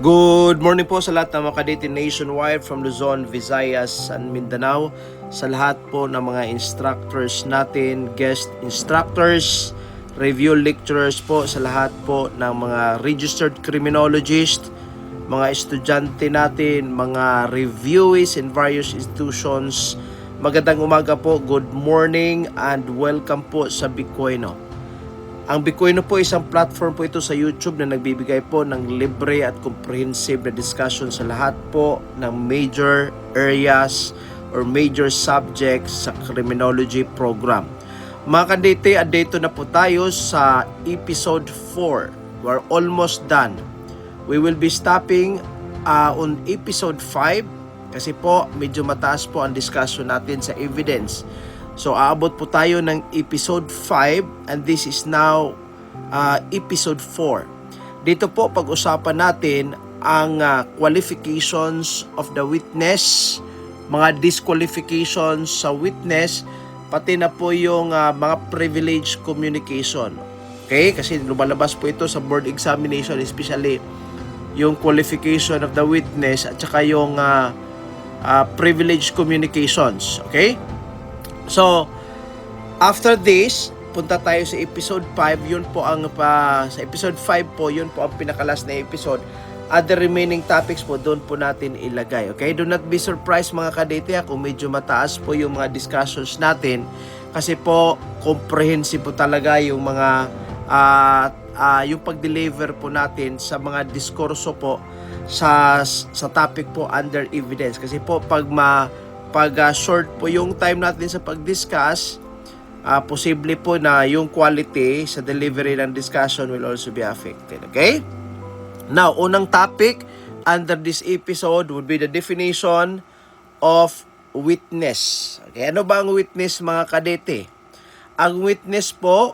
Good morning po sa lahat ng mga kadete nationwide from Luzon, Visayas, and Mindanao. Sa lahat po ng mga instructors natin, guest instructors, review lecturers po, sa lahat po ng mga registered criminologist, mga estudyante natin, mga reviewees in various institutions. Magandang umaga po, good morning, and welcome po sa Bitcoino. Ang Bitcoino po isang platform po ito sa YouTube na nagbibigay po ng libre at comprehensive na discussion sa lahat po ng major areas or major subjects sa criminology program. Mga kandete, andito na po tayo sa episode 4. We're almost done. We will be stopping on episode 5 kasi po medyo mataas po ang discussion natin sa evidence. So aabot po tayo ng episode 5 and this is now episode 4. Dito po pag-usapan natin ang qualifications of the witness, mga disqualifications sa witness, pati na po yung mga privileged communication. Okay? Kasi lumalabas po ito sa board examination, especially yung qualification of the witness at saka yung privileged communications. Okay? So, after this, punta tayo sa episode 5. Yun po ang sa episode 5 po, yun po ang pinakalas na episode. Other remaining topics po, doon po natin ilagay. Okay? Do not be surprised mga kadete kung medyo mataas po yung mga discussions natin. Kasi po, comprehensive po talaga yung mga yung pag-deliver po natin sa mga diskurso po sa topic po under evidence. Kasi po, pag short po yung time natin sa pag-discuss, posible po na yung quality sa delivery ng discussion will also be affected. Okay? Now, unang topic under this episode would be the definition of witness. Okay? Ano ba ang witness mga kadete? Ang witness po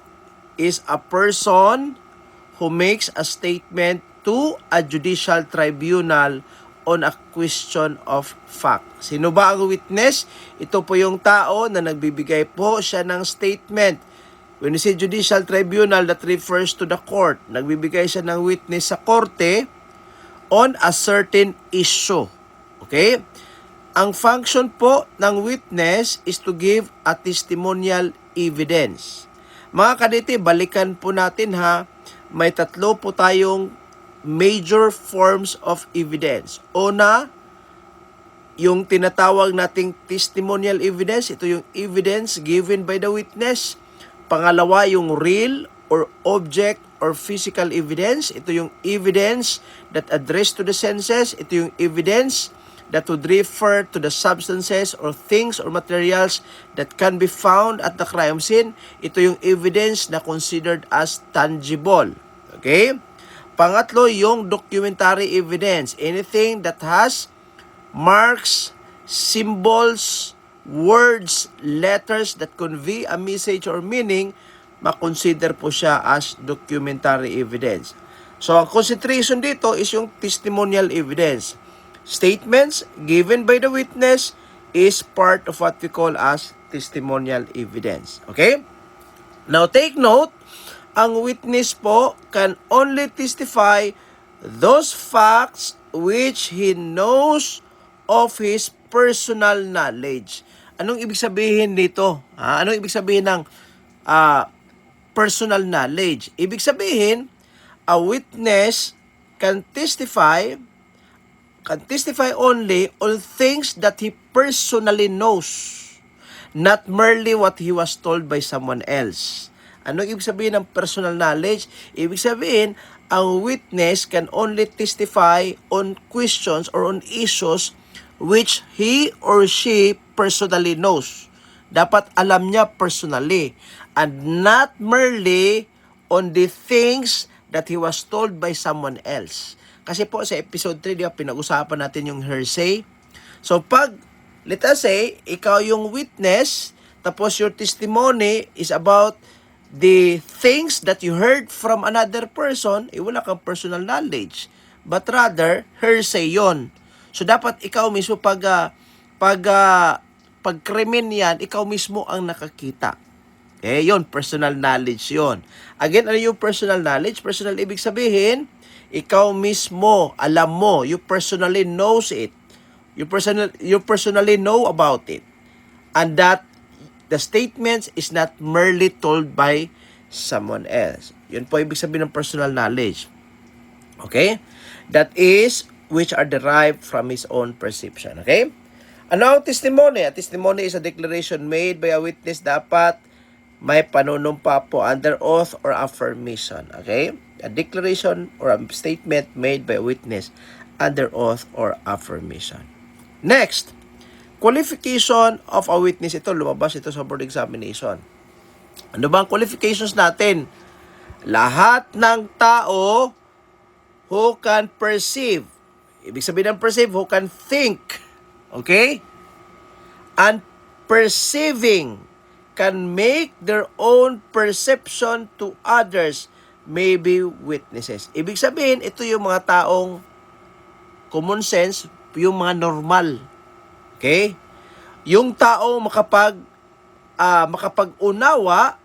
is a person who makes a statement to a judicial tribunal on a question of fact. Sino ba ang witness? Ito po yung tao na nagbibigay po siya ng statement. When you say judicial tribunal, that refers to the court. Nagbibigay siya ng witness sa korte on a certain issue. Okay? Ang function po ng witness is to give a testimonial evidence. Mga kadete, balikan po natin ha. May tatlo po tayong major forms of evidence. Una, yung tinatawag nating testimonial evidence. Ito yung evidence given by the witness. Pangalawa, yung real or object or physical evidence. Ito yung evidence that address to the senses. Ito yung evidence that would refer to the substances or things or materials that can be found at the crime scene. Ito yung evidence na considered as tangible. Okay? Pangatlo, yung documentary evidence. Anything that has marks, symbols, words, letters that convey a message or meaning, makonsider po siya as documentary evidence. So, ang concentration dito is yung testimonial evidence. Statements given by the witness is part of what we call as testimonial evidence. Okay? Now, take note, ang witness po can only testify those facts which he knows of his personal knowledge. Anong ibig sabihin dito? Anong ibig sabihin ng personal knowledge? Ibig sabihin, a witness can testify only on things that he personally knows, not merely what he was told by someone else. Ano ibig sabihin ng personal knowledge? Ibig sabihin, ang witness can only testify on questions or on issues which he or she personally knows. Dapat alam niya personally and not merely on the things that he was told by someone else. Kasi po sa episode 3, pinag-usapan natin yung hearsay. So pag, let us say, ikaw yung witness, tapos your testimony is about the things that you heard from another person, wala kang personal knowledge. But rather, hearsay yon. So, dapat ikaw mismo pag krimen yan, ikaw mismo ang nakakita. Yon, personal knowledge yon. Again, ano yung personal knowledge? Personal ibig sabihin, Ikaw mismo, alam mo, you personally knows it. You personally know about it. And that the statements is not merely told by someone else. Yun po ibig sabihin ng personal knowledge. Okay? That is, which are derived from his own perception. Okay? Ano ang testimony? A testimony is a declaration made by a witness. Dapat may panunumpa po under oath or affirmation. Okay? A declaration or a statement made by a witness under oath or affirmation. Next, qualification of a witness. Ito, lumabas ito sa board examination. Ano ba ang qualifications natin? Lahat ng tao who can perceive. Ibig sabihin ng perceive, who can think. Okay? And perceiving can make their own perception to others may be witnesses. Ibig sabihin, ito yung mga taong common sense, yung mga normal. Okay? Yung tao makapag-unawa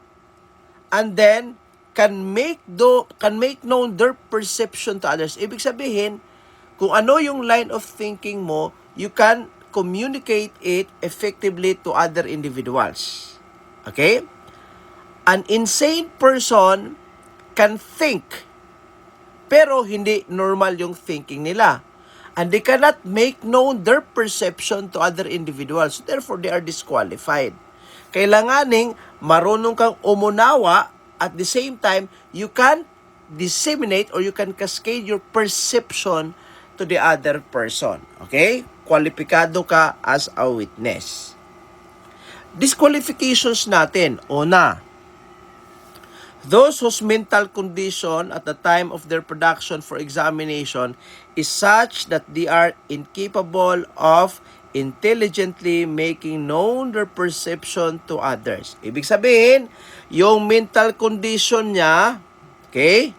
and then can make known their perception to others. Ibig sabihin, kung ano yung line of thinking mo, you can communicate it effectively to other individuals. Okay? An insane person can think, pero hindi normal yung thinking nila. And they cannot make known their perception to other individuals. Therefore, they are disqualified. Kailanganing marunong kang umunawa, at the same time, you can disseminate or you can cascade your perception to the other person. Okay? Kwalipikado ka as a witness. Disqualifications natin. Una, those whose mental condition at the time of their production for examination is such that they are incapable of intelligently making known their perception to others. Ibig sabihin, yung mental condition niya, okay?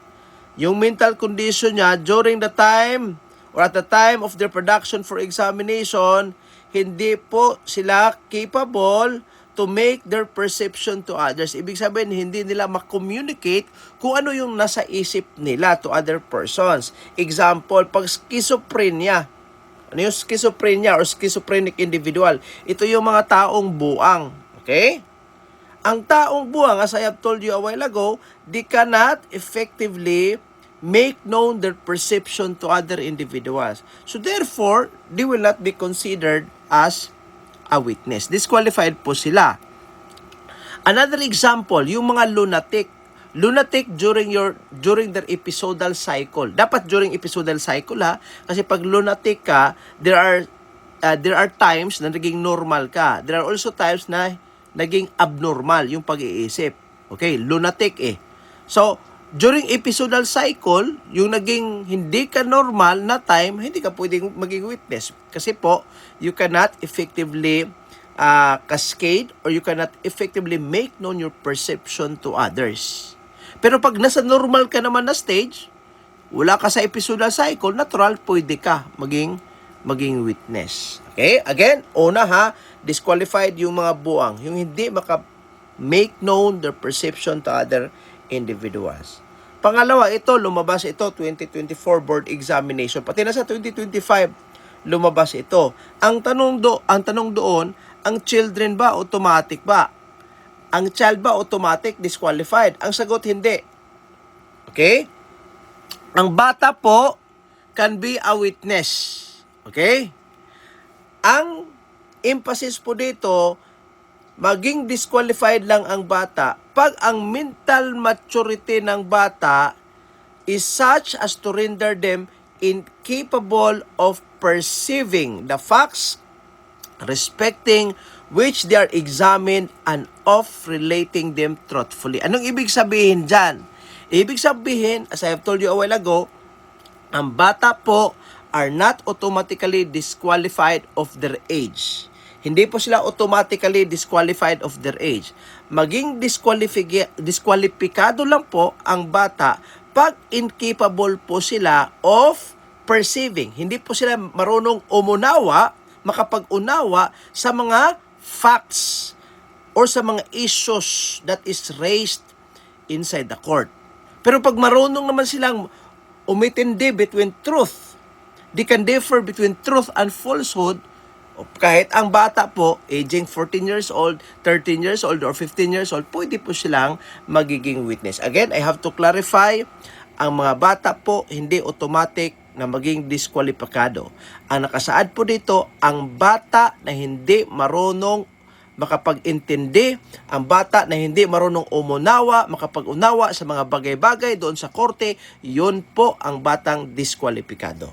Yung mental condition niya during the time or at the time of their production for examination, hindi po sila capable to make their perception to others. Ibig sabihin, hindi nila ma-communicate kung ano yung nasa isip nila to other persons. Example, pag schizophrenia. Ano yung schizophrenia or schizophrenic individual? Ito yung mga taong buang. Okay? Ang taong buang, as I have told you a while ago, they cannot effectively make known their perception to other individuals. So therefore, they will not be considered as a witness. Disqualified po sila. Another example, yung mga lunatic. Lunatic during their episodal cycle. Dapat during episodal cycle ha, kasi pag lunatic ka, there are times na naging normal ka. There are also times na naging abnormal yung pag-iisip. Okay, lunatic eh. So, during episodal cycle, yung naging hindi ka normal na time, hindi ka pwedeng maging witness. Kasi po, you cannot effectively cascade or you cannot effectively make known your perception to others. Pero pag nasa normal ka naman na stage, wala ka sa episodal cycle, natural, pwede ka maging witness. Okay? Again, una ha, disqualified yung mga buang, yung hindi make known their perception to other individuals. Pangalawa, ito, lumabas ito, 2024 board examination. Pati na sa 2025, lumabas ito. Ang tanong doon, ang children ba, automatic ba? Ang child ba, automatic, disqualified? Ang sagot, hindi. Okay? Ang bata po, can be a witness. Okay? Ang emphasis po dito, maging disqualified lang ang bata pag ang mental maturity ng bata is such as to render them incapable of perceiving the facts respecting which they are examined and of relating them truthfully. Anong ibig sabihin dyan? Ibig sabihin, as I have told you a while ago, ang bata po are not automatically disqualified of their age. Hindi po sila automatically disqualified of their age. Maging disqualipikado lang po ang bata pag incapable po sila of perceiving. Hindi po sila marunong makapag-unawa sa mga facts or sa mga issues that is raised inside the court. Pero pag marunong naman silang umitindi between truth. They can differ between truth and falsehood. Kahit ang bata po, aging 14 years old, 13 years old, or 15 years old, pwede po silang magiging witness. Again, I have to clarify, ang mga bata po, hindi automatic na maging diskwalipikado. Ang nakasaad po dito, ang bata na hindi marunong makapag-intindi, ang bata na hindi marunong umunawa, makapag-unawa sa mga bagay-bagay doon sa korte, yun po ang batang diskwalipikado.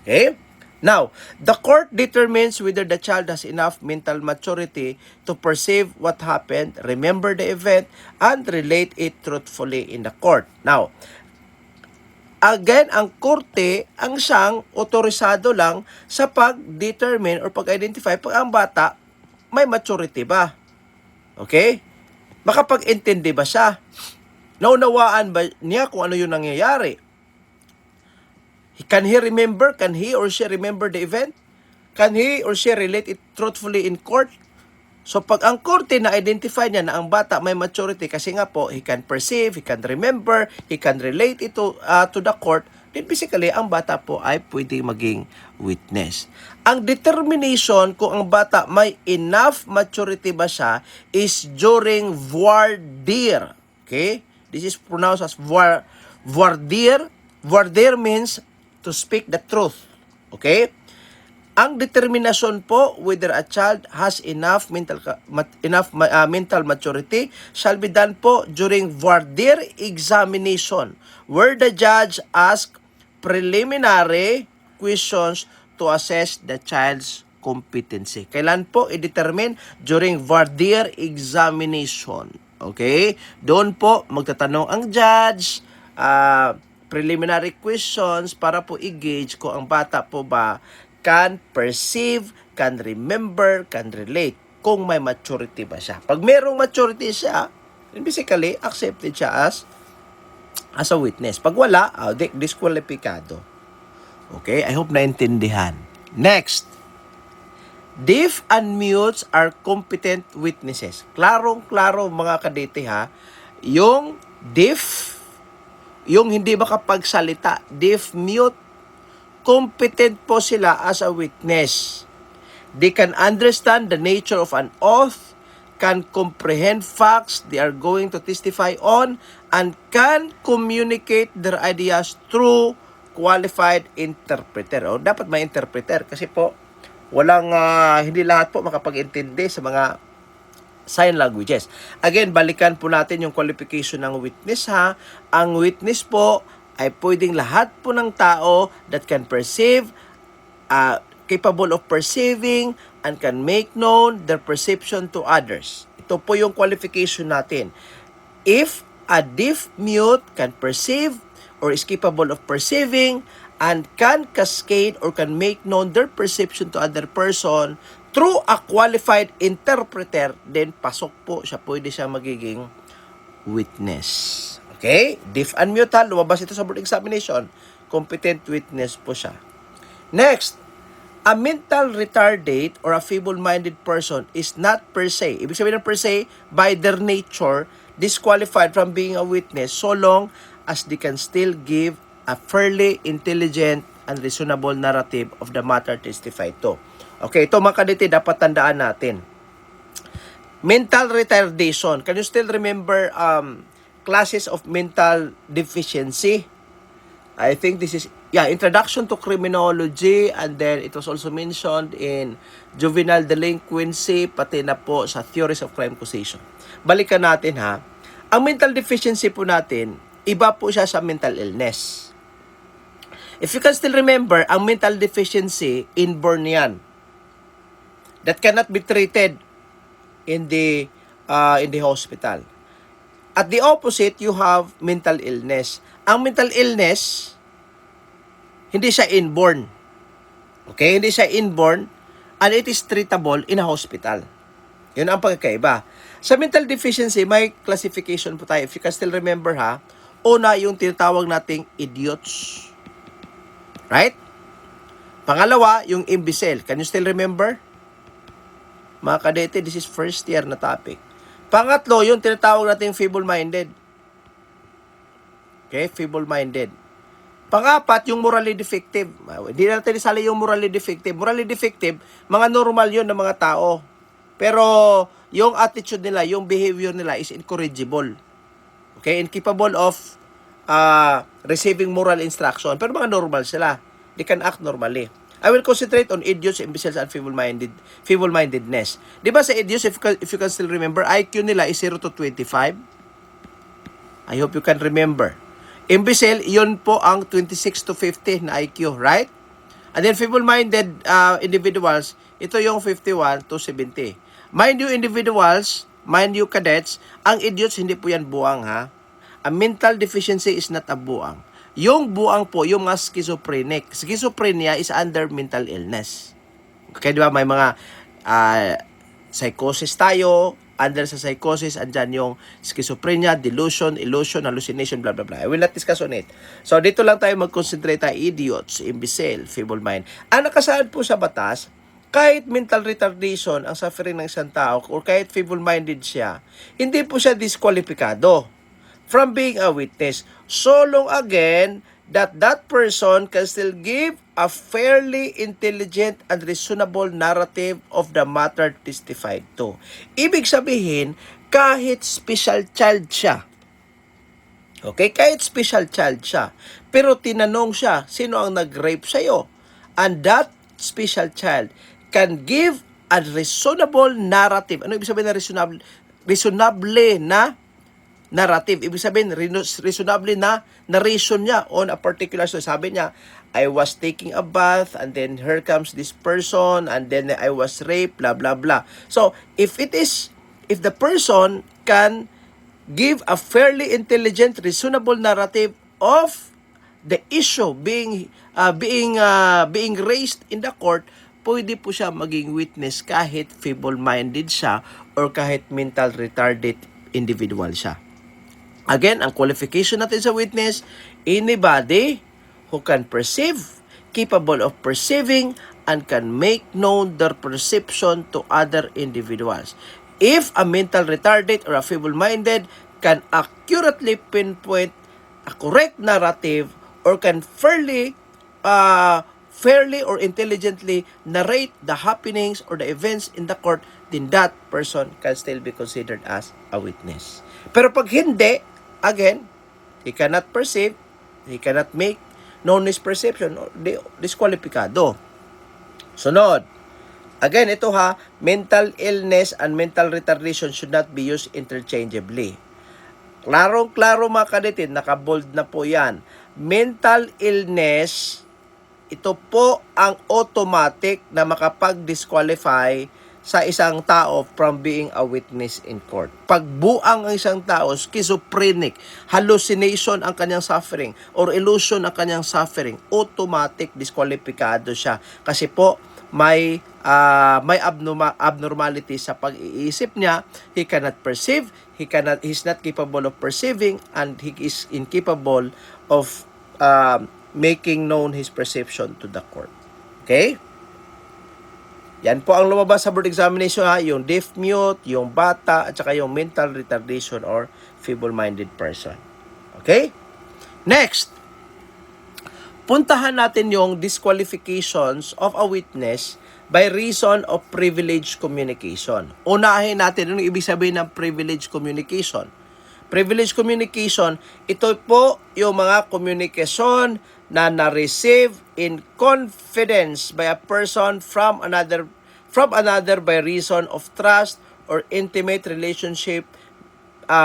Okay? Now, the court determines whether the child has enough mental maturity to perceive what happened, remember the event, and relate it truthfully in the court. Now, again, ang korte, ang siyang otorisado lang sa pag-determine or pag-identify pag ang bata may maturity ba. Okay? Makapag-intindi ba siya? Naunawaan ba niya kung ano yung nangyayari? Can he remember? Can he or she remember the event? Can he or she relate it truthfully in court? So pag ang korte na-identify niya na ang bata may maturity kasi nga po, he can perceive, he can remember, he can relate it to the court, then basically ang bata po ay pwede maging witness. Ang determination kung ang bata may enough maturity ba siya is during voir dire. Okay? This is pronounced as voir dire. Voir dire means to speak the truth. Okay? Ang determinasyon po whether a child has enough mental maturity shall be done po during voir dire examination where the judge asks preliminary questions to assess the child's competency. Kailan po i-determine? During voir dire examination. Okay? Doon po magtatanong ang judge, preliminary questions para po i-gauge kung ang bata po ba can perceive, can remember, can relate kung may maturity ba siya. Pag merong maturity siya, then basically accepted siya as a witness. Pag wala, diskwalipikado. Okay, I hope naintindihan. Next, deaf and mutes are competent witnesses. Klarong-klaro mga kadete ha, yung deaf, yung hindi makapagsalita, deaf, mute, competent po sila as a witness. They can understand the nature of an oath, can comprehend facts they are going to testify on, and can communicate their ideas through qualified interpreter. O, dapat may interpreter kasi po, hindi lahat po makapag-intindi sa mga sign languages. Again, balikan po natin yung qualification ng witness ha. Ang witness po ay pwedeng lahat po ng tao that can perceive, capable of perceiving, and can make known their perception to others. Ito po yung qualification natin. If a deaf mute can perceive or is capable of perceiving and can cascade or can make known their perception to other person through a qualified interpreter, then pasok po siya, pwede siya magiging witness. Okay? Deaf and mute ha, lumabas ito sa board examination. Competent witness po siya. Next, a mental retardate or a feeble-minded person is not per se, ibig sabihin ng per se, by their nature, disqualified from being a witness so long as they can still give a fairly intelligent and reasonable narrative of the matter testified to. Okay, ito mga kadete, dapat tandaan natin. Mental retardation. Can you still remember classes of mental deficiency? I think this is, Introduction to Criminology, and then it was also mentioned in Juvenile Delinquency, pati na po sa Theories of Crime Causation. Balikan natin ha. Ang mental deficiency po natin, iba po siya sa mental illness. If you can still remember, ang mental deficiency, inborn yan. That cannot be treated in the hospital. At the opposite, you have mental illness. Ang mental illness, hindi siya inborn. Okay? Hindi siya inborn, and it is treatable in a hospital. Yun ang pagkakaiba. Sa mental deficiency, may classification po tayo. If you can still remember ha, una yung tinatawag nating idiots. Right? Pangalawa, yung imbecile. Can you still remember? Mga kadete, this is first year na topic. Pangatlo, yung tinatawag nating feeble-minded. Okay, feeble-minded. Pang-apat, yung morally defective. Hindi natin isali yung morally defective. Morally defective, mga normal yun ng mga tao. Pero yung attitude nila, yung behavior nila is incorrigible. Okay? Incapable of receiving moral instruction. Pero mga normal sila. They can act normally. I will concentrate on idiots, imbeciles, and feeble-mindedness. Di ba sa idiots, if you can still remember, IQ nila is 0 to 25. I hope you can remember. Imbecile, yun po ang 26 to 50 na IQ, right? And then feeble-minded individuals, ito yung 51 to 70. Mind you individuals, mind you cadets, ang idiots hindi po yan buang ha. A mental deficiency is not a buang. Yung buang po, yung mga schizophrenic. Schizophrenia is under mental illness. Okay, di ba? May mga psychosis tayo. Under sa psychosis, andyan yung schizophrenia, delusion, illusion, hallucination, blah, blah, blah. I will not discuss on it. So, dito lang tayo mag-concentrate tayo. Idiots, imbecile, feeble mind. Ang nakasaad po sa batas, kahit mental retardation ang suffering ng isang tao or kahit feeble-minded siya, hindi po siya diskwalipikado from being a witness. So long again that that person can still give a fairly intelligent and reasonable narrative of the matter testified to. Ibig sabihin, kahit special child siya, okay, kahit special child siya, pero tinanong siya, sino ang nag-rape sa'yo? And that special child can give a reasonable narrative. Ano ibig sabihin na reasonable? Reasonably na narrative. Ibig sabihin, reasonably na narration niya on a particular story. Sabi niya, I was taking a bath and then here comes this person and then I was raped, blah, blah, blah. So, if the person can give a fairly intelligent, reasonable narrative of the issue being raised in the court, pwede po siya maging witness kahit feeble-minded siya or kahit mental retarded individual siya. Again, ang qualification natin sa witness, anybody who can perceive, capable of perceiving, and can make known their perception to other individuals. If a mental retarded or a feeble-minded can accurately pinpoint a correct narrative or can fairly or intelligently narrate the happenings or the events in the court, then that person can still be considered as a witness. Pero pag hindi, again, he cannot perceive, he cannot make known his perception, diskwalipikado. Sunod. Again, ito ha, mental illness and mental retardation should not be used interchangeably. Klarong-klaro mga kaditin, nakabold na po yan. Mental illness, ito po ang automatic na makapag-disqualify sa isang tao from being a witness in court. Pagbuang ang isang tao, schizophrenic, hallucination ang kanyang suffering, or illusion ang kanyang suffering, automatic disqualipikado siya. Kasi po, may abnormality sa pag-iisip niya. He cannot perceive, he's not capable of perceiving, and he is incapable of making known his perception to the court. Okay? Yan po ang lumabas sa board examination ha, yung deaf mute, yung bata, at saka yung mental retardation or feeble-minded person. Okay? Next, puntahan natin yung disqualifications of a witness by reason of privileged communication. Unahin natin yung ibig sabihin ng privileged communication. Privileged communication, ito po yung mga komunikasyon na na-receive in confidence by a person from another by reason of trust or intimate relationship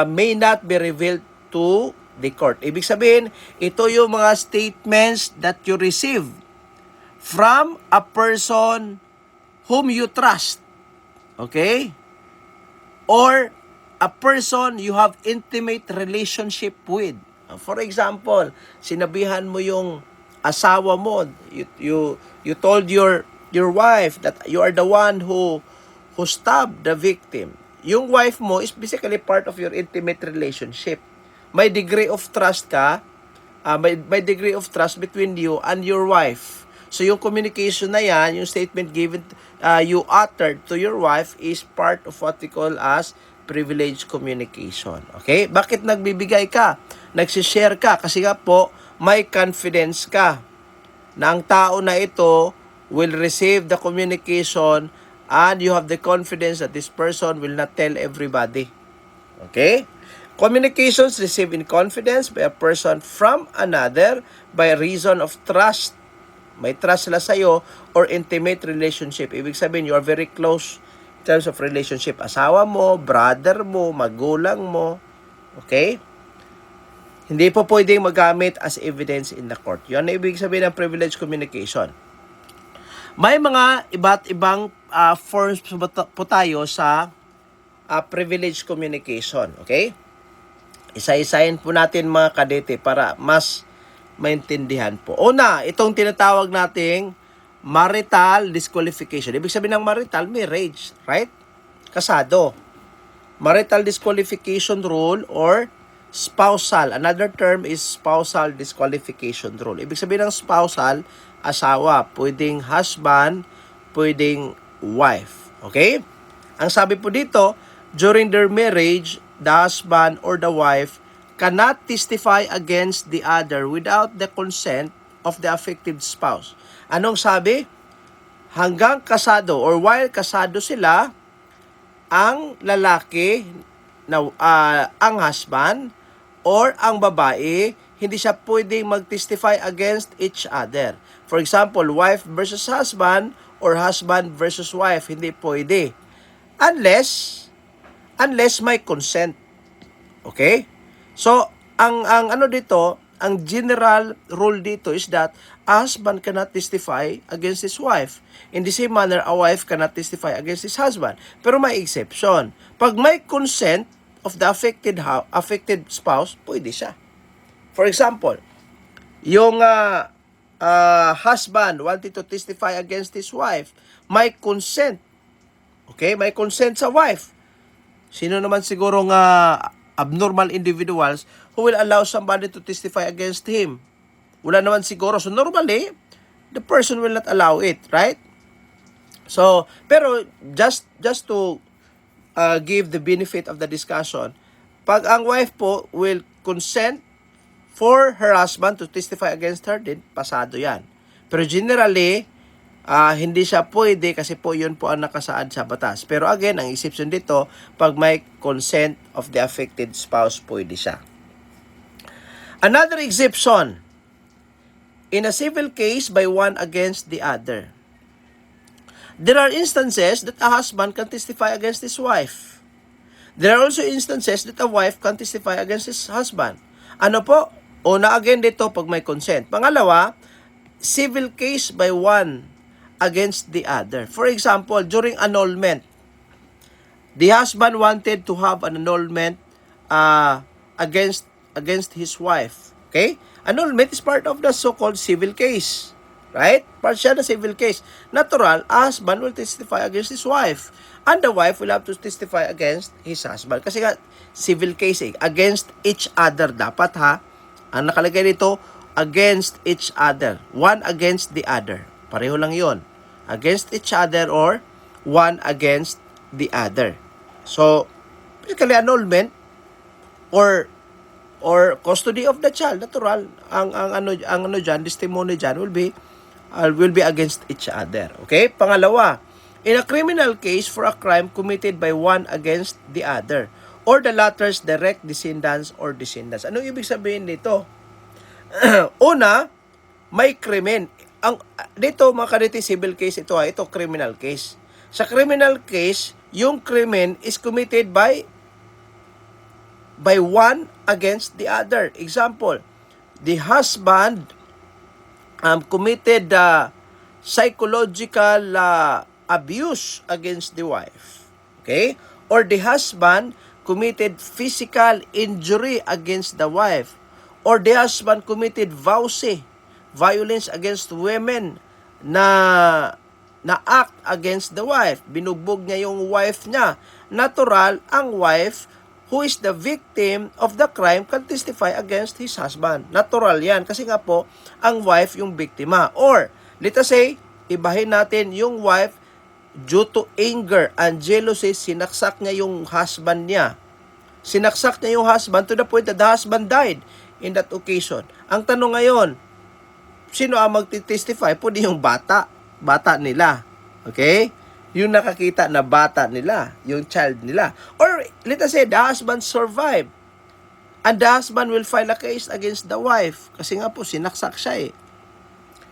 may not be revealed to the court. Ibig sabihin, ito yung mga statements that you receive from a person whom you trust. Okay? Or a person you have intimate relationship with. For example, sinabihan mo yung asawa mo, you told your wife that you are the one who stabbed the victim. Yung wife mo is basically part of your intimate relationship. May degree of trust ka, may degree of trust between you and your wife. So yung communication na yan, yung statement given you uttered to your wife is part of what we call as privilege communication. Okay? Bakit nagbibigay ka? Nagsishare ka kasi nga po may confidence ka na ang tao na ito will receive the communication and you have the confidence that this person will not tell everybody. Okay? Communications received in confidence by a person from another by reason of trust. May trust sila sa'yo or intimate relationship. Ibig sabihin, you are very close in terms of relationship. Asawa mo, brother mo, magulang mo. Okay? Hindi po pwedeng magamit as evidence in the court. Yan ang ibig sabihin ng privilege communication. May mga iba't ibang forms po tayo sa privilege communication. Okay? Isa-isahin po natin mga kadete para mas maintindihan po. Una, itong tinatawag nating marital disqualification. Ibig sabihin ng marital, marriage, right? Kasado. Marital disqualification rule or spousal. Another term is spousal disqualification rule. Ibig sabihin ng spousal, asawa. Pwedeng husband, pwedeng wife. Okay? Ang sabi po dito, during their marriage, the husband or the wife cannot testify against the other without the consent of the affected spouse. Anong sabi? Hanggang kasado or while kasado sila, ang lalaki, ang husband or ang babae, hindi siya pwedeng mag-testify against each other. For example, wife versus husband or husband versus wife, hindi pwede. Unless may consent. Okay? So, ang ano dito, ang general rule dito is that a husband cannot testify against his wife. In the same manner, a wife cannot testify against his husband. Pero may exception. Pag may consent of the affected spouse, pwede siya. For example, yung husband wanted to testify against his wife, may consent. Okay? May consent sa wife. Sino naman siguro nga abnormal individuals who will allow somebody to testify against him? Wala naman siguro. So normally, the person will not allow it, right? So, pero just to give the benefit of the discussion, pag ang wife po will consent for her husband to testify against her, din pasado yan. Pero generally, hindi siya pwede kasi po yun po ang nakasaad sa batas. Pero again, ang exception dito, pag may consent of the affected spouse, pwede siya. Another exception, in a civil case by one against the other. There are instances that a husband can testify against his wife. There are also instances that a wife can testify against his husband. Ano po? Una again dito, pag may consent. Pangalawa, civil case by one against the other. For example, during annulment, the husband wanted to have an annulment against his wife. Okay? Annulment is part of the so-called civil case. Right? Part siya ng civil case. Natural, husband will testify against his wife. And the wife will have to testify against his husband. Kasi nga, civil case against each other dapat ha. Ang nakalagay dito, against each other. One against the other. Pareho lang yon. Against each other or one against the other. So, basically annulment or custody of the child, natural. Ang ano diyan, testimony diyan will be against each other. Okay? Pangalawa, in a criminal case for a crime committed by one against the other or the latter's direct descendants or descendants. Ano ibig sabihin nito? Una, may krimen. Dito mga kadete, civil case ito ito criminal case. Sa criminal case, yung krimen is committed by one against the other. Example, the husband committed psychological abuse against the wife. Okay? Or the husband committed physical injury against the wife. Or the husband committed violence against women na act against the wife. Binugbog niya yung wife niya. Natural, ang wife who is the victim of the crime can testify against his husband. Natural yan. Kasi nga po, ang wife yung biktima. Or, let us say, ibahin natin yung wife due to anger and jealousy, sinaksak niya yung husband niya. Sinaksak niya yung husband to the point that the husband died in that occasion. Ang tanong ngayon, sino ang magti-testify? Pwede yung bata. Bata nila. Okay? Yung nakakita na bata nila. Yung child nila. Or, let us say, the husband survived. And the husband will file a case against the wife. Kasi nga po, sinaksak siya eh.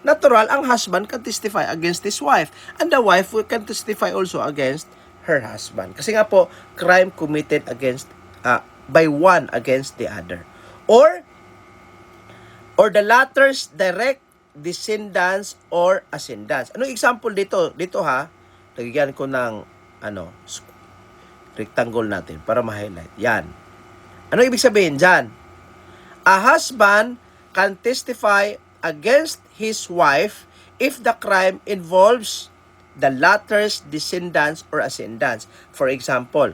Natural, ang husband can testify against his wife. And the wife can testify also against her husband. Kasi nga po, crime committed against by one against the other. Or the latter's direct descendants or ascendants. Anong example dito? Dito ha, lagyan ko ng rectangle natin para ma-highlight. Yan. Ano ibig sabihin dyan? A husband can testify against his wife if the crime involves the latter's descendants or ascendants. For example,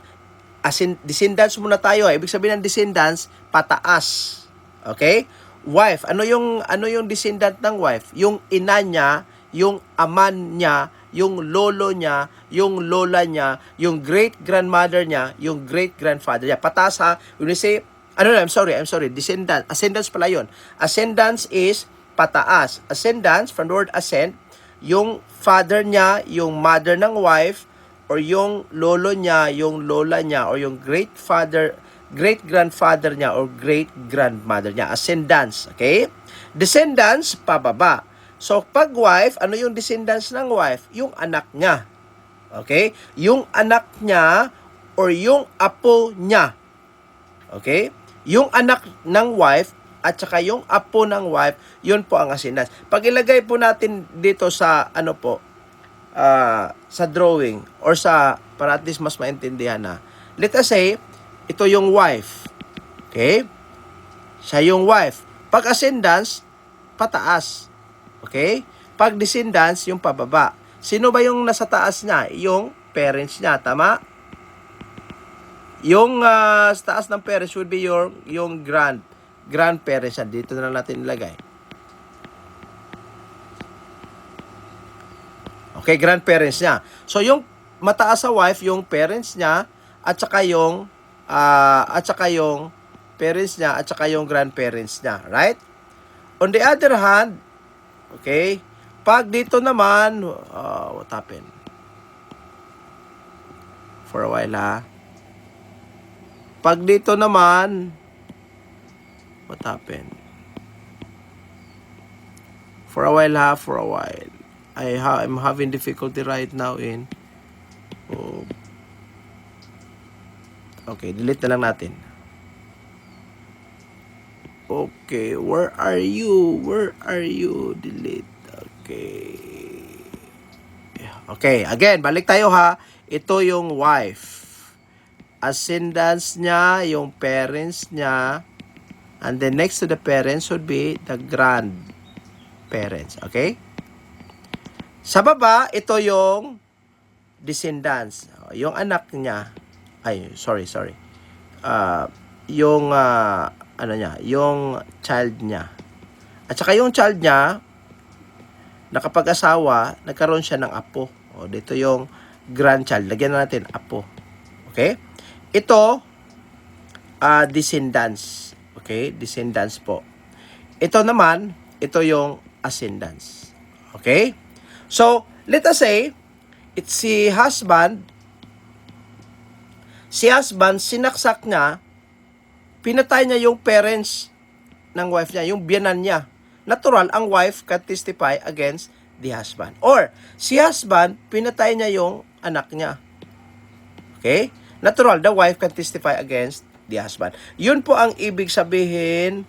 descendants muna tayo. Ibig sabihin ng descendants, pataas. Okay? Wife, ano yung descendant ng wife? Yung ina niya, yung ama niya, yung lolo niya, yung lola niya, yung great-grandmother niya, yung great-grandfather niya. Pataas ha. When we say, I'm sorry, descendant. Ascendants pala yun. Ascendants is pataas. Ascendants, from the word ascend, yung father niya, yung mother ng wife, or yung lolo niya, yung lola niya, or yung great-grandfather niya, or great-grandmother niya. Ascendants, okay? Descendants, pababa. So, pag wife, ano yung descendants ng wife? Yung anak niya. Okay? Yung anak niya or yung apo niya. Okay? Yung anak ng wife at saka yung apo ng wife, yun po ang ascendants. Pag ilagay po natin dito sa sa drawing or para at least mas maintindihan na. Let us say, ito yung wife. Okay? Siya yung wife. Pag ascendants, pataas. Okay? Pag descendants, yung pababa. Sino ba yung nasa taas niya? Yung parents niya, tama? Yung sa taas ng parents would be yung grandparents niya. Dito na lang natin ilagay. Okay, grandparents niya. So, yung mataas sa wife, yung parents niya, at saka yung parents niya, at saka yung grandparents niya. Right? On the other hand, okay, pag dito naman, what happened? For a while ha. Pag dito naman, what happened? For a while ha, for a while. I'm having difficulty right now in... Okay, delete na lang natin. Okay, where are you? Where are you? Delete. Okay, again, balik tayo ha. Ito yung wife. Ascendants niya, yung parents niya. And then next to the parents would be the grandparents. Okay? Sa baba, ito yung descendants. Yung anak niya. Ay, sorry. Yung yung child niya. At saka yung child niya, nakapag-asawa, nagkaroon siya ng apo. Dito yung grandchild. Lagyan na natin apo. Okay? Ito, descendants. Okay? Descendants po. Ito naman, ito yung ascendants. Okay? So, let us say, it's si husband, sinaksak niya, pinatay niya yung parents ng wife niya, yung biyanan niya. Natural, ang wife can testify against the husband. Or, si husband, pinatay niya yung anak niya. Okay? Natural, the wife can testify against the husband. Yun po ang ibig sabihin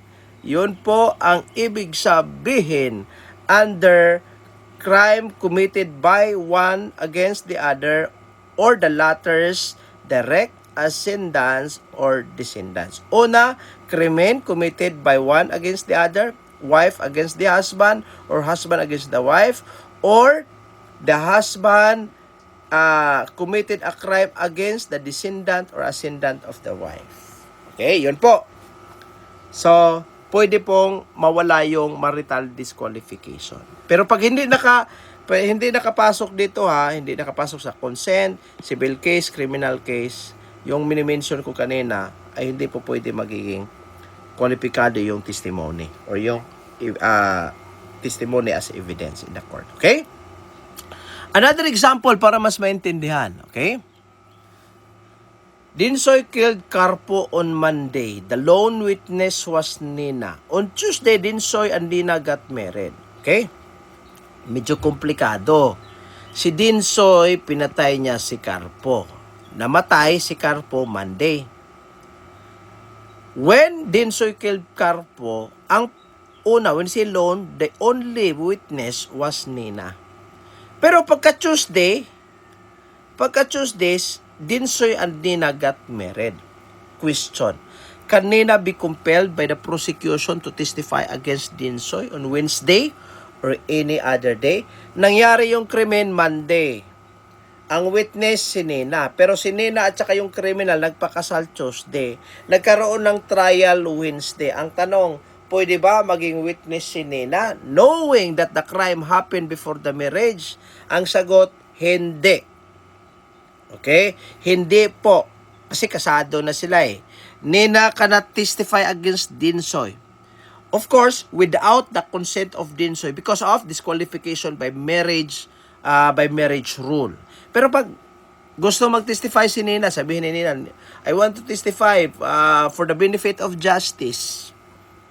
under crime committed by one against the other or the latter's direct ascendants or descendants. Una, krimen committed by one against the other, wife against the husband or husband against the wife, or the husband committed a crime against the descendant or ascendant of the wife. Okay, yun po. So, pwede pong mawala yung marital disqualification. Pero pag Hindi nakapasok dito ha, hindi nakapasok sa consent, civil case, criminal case. Yung minimension ko kanina ay hindi po pwede magiging kwalipikado yung testimony or yung testimony as evidence in the court. Okay? Another example para mas maintindihan. Okay? Dinsoy killed Carpo on Monday. The lone witness was Nina. On Tuesday, Dinsoy and Nina got married. Okay? Medyo komplikado. Si Dinsoy, pinatay niya si Carpo. Namatay si Carpo Monday. When Dinsoy killed Carpo, when si lone, the only witness was Nina. Pero pagka Tuesday, Dinsoy and Nina got married. Question. Can Nina be compelled by the prosecution to testify against Dinsoy on Wednesday or any other day? Nangyari yung krimen Monday. Ang witness si Nina. Pero si Nina at saka yung criminal nagpakasal Tuesday. Nagkaroon ng trial Wednesday. Ang tanong, pwede ba maging witness si Nina knowing that the crime happened before the marriage? Ang sagot, hindi. Okay? Hindi po. Kasi kasado na sila eh. Nina cannot testify against Dinsoy. Of course, without the consent of Dinsoy because of disqualification by marriage rule. Pero pag gusto mag-testify si Nina, sabihin ni Nina, I want to testify for the benefit of justice.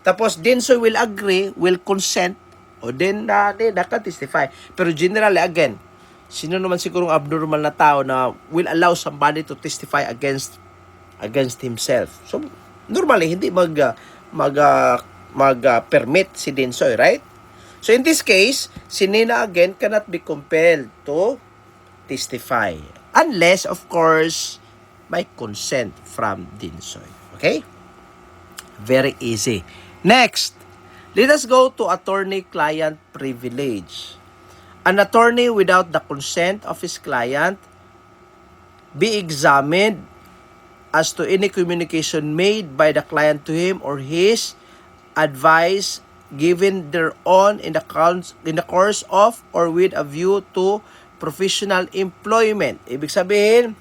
Tapos Dinsoy will agree, will consent, o then Nina can testify. Pero generally, again, sino naman sigurong abnormal na tao na will allow somebody to testify against himself? So, normally, hindi mag-permit si Dinsoy, right? So, in this case, si Nina again cannot be compelled to testify. Unless, of course, may consent from Dinsoy. Okay? Very easy. Next, let us go to attorney-client privilege. An attorney without the consent of his client be examined as to any communication made by the client to him or his advice given thereon in the course of or with a view to professional employment. Ibig sabihin,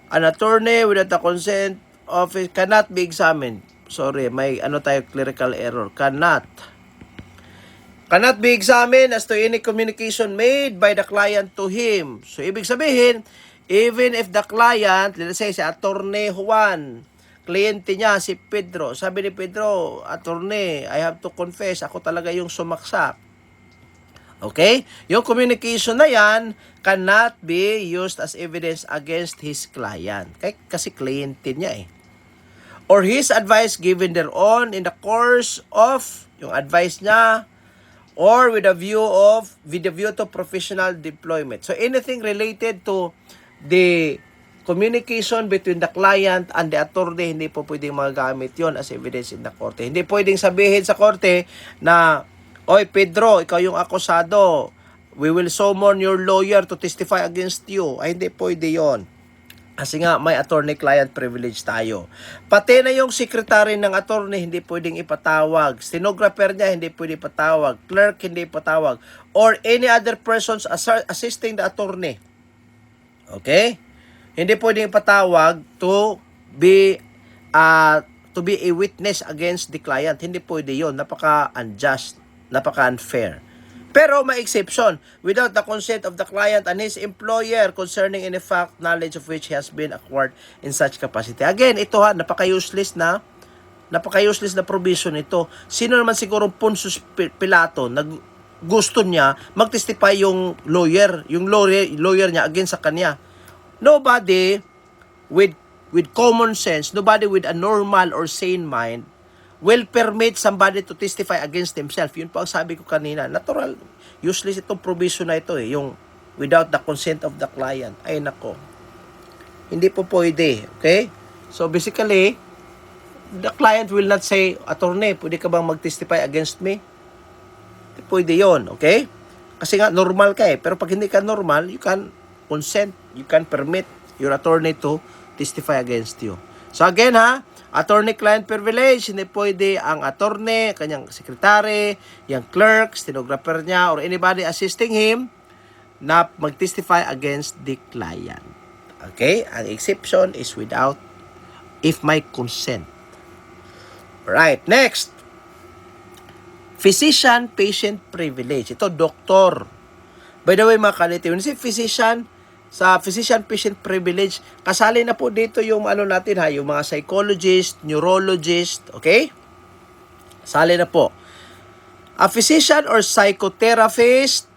an attorney without the consent of it cannot be examined. Sorry, may clerical error. Cannot be examined as to any communication made by the client to him. So, ibig sabihin, even if the client, let's say si Attorney Juan, kliyente niya si Pedro, sabi ni Pedro, Attorney, I have to confess, ako talaga yung sumaksak. Okay? Yung communication na yan cannot be used as evidence against his client. Kasi kliyente niya eh. Or his advice given thereon in the course of, yung advice niya, or with a view to professional deployment. So anything related to the communication between the client and the attorney, hindi po pwedeng magagamit yon as evidence in the korte. Hindi pwedeng sabihin sa korte na, oy Pedro, ikaw yung akusado, we will summon your lawyer to testify against you. Ay, hindi pwede yon. Kasi nga, may attorney-client privilege tayo. Pati na yung secretary ng attorney, hindi pwedeng ipatawag. Stenographer niya, hindi pwedeng ipatawag. Clerk, hindi ipatawag. Or any other persons assisting the attorney. Okay? Hindi pwedeng ipatawag to be a witness against the client. Hindi pwede yon. Napaka-unjust. Napaka-unfair. Pero may exception, without the consent of the client and his employer concerning any fact, knowledge of which has been acquired in such capacity. Again, ito napaka-useless na provision ito. Sino naman siguro Pontius Pilato gusto niya mag-testify yung lawyer niya against sa kanya. Nobody with common sense, nobody with a normal or sane mind will permit somebody to testify against himself. Yun po ang sabi ko kanina. Natural, useless itong provision na ito eh. Yung without the consent of the client. Ay nako. Hindi po pwede. Okay? So basically, the client will not say, Attorney, pwede ka bang mag-testify against me? Hindi pwede yun. Okay? Kasi nga, normal ka eh. Pero pag hindi ka normal, you can consent, you can permit your attorney to testify against you. So again ha, attorney-client privilege, hindi pwede ang attorney, kanyang sekretary, yung clerk, stenographer niya, or anybody assisting him na mag-testify against the client. Okay? Ang exception is without if may consent. Right, next. Physician-patient privilege. Ito, doktor. By the way, mga kaliti, when si physician, sa physician-patient privilege, kasali na po dito yung ano natin ha, yung mga psychologist, neurologist, okay? Kasali na po. A physician or psychotherapist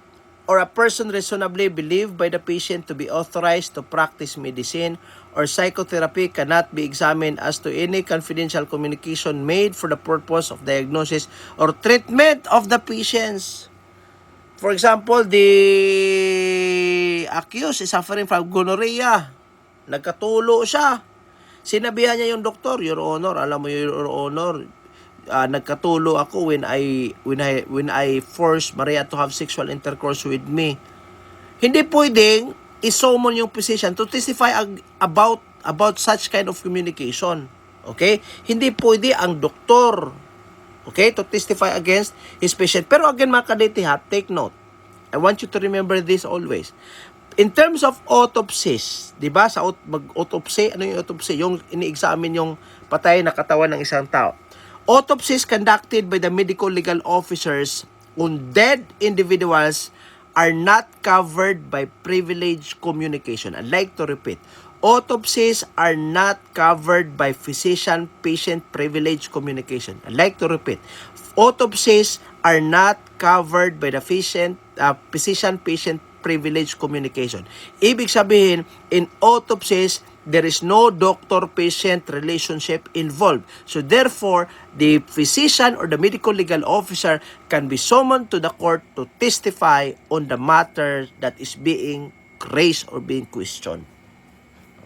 or a person reasonably believed by the patient to be authorized to practice medicine or psychotherapy cannot be examined as to any confidential communication made for the purpose of diagnosis or treatment of the patients. For example, the accused is suffering from gonorrhea. Nagkatulo siya. Sinabihan niya yung doktor, Your Honor, alam mo Your Honor, nagkatulo ako when I forced Maria to have sexual intercourse with me. Hindi pwedeng i-summon yung physician to testify about such kind of communication. Okay? Hindi pwede ang doktor, okay, to testify against his patient. Pero again, mga kadete ha, take note. I want you to remember this always. In terms of autopsies, di ba, sa mag-autopsy, ano yung autopsy? Yung ini-examine yung patay na katawan ng isang tao. Autopsies conducted by the medical legal officers on dead individuals are not covered by privileged communication. I'd like to repeat. Autopsies are not covered by physician-patient privilege communication. I'd like to repeat. Autopsies are not covered by the physician-patient privilege communication. Ibig sabihin, in autopsies, there is no doctor-patient relationship involved. So therefore, the physician or the medical legal officer can be summoned to the court to testify on the matter that is being raised or being questioned.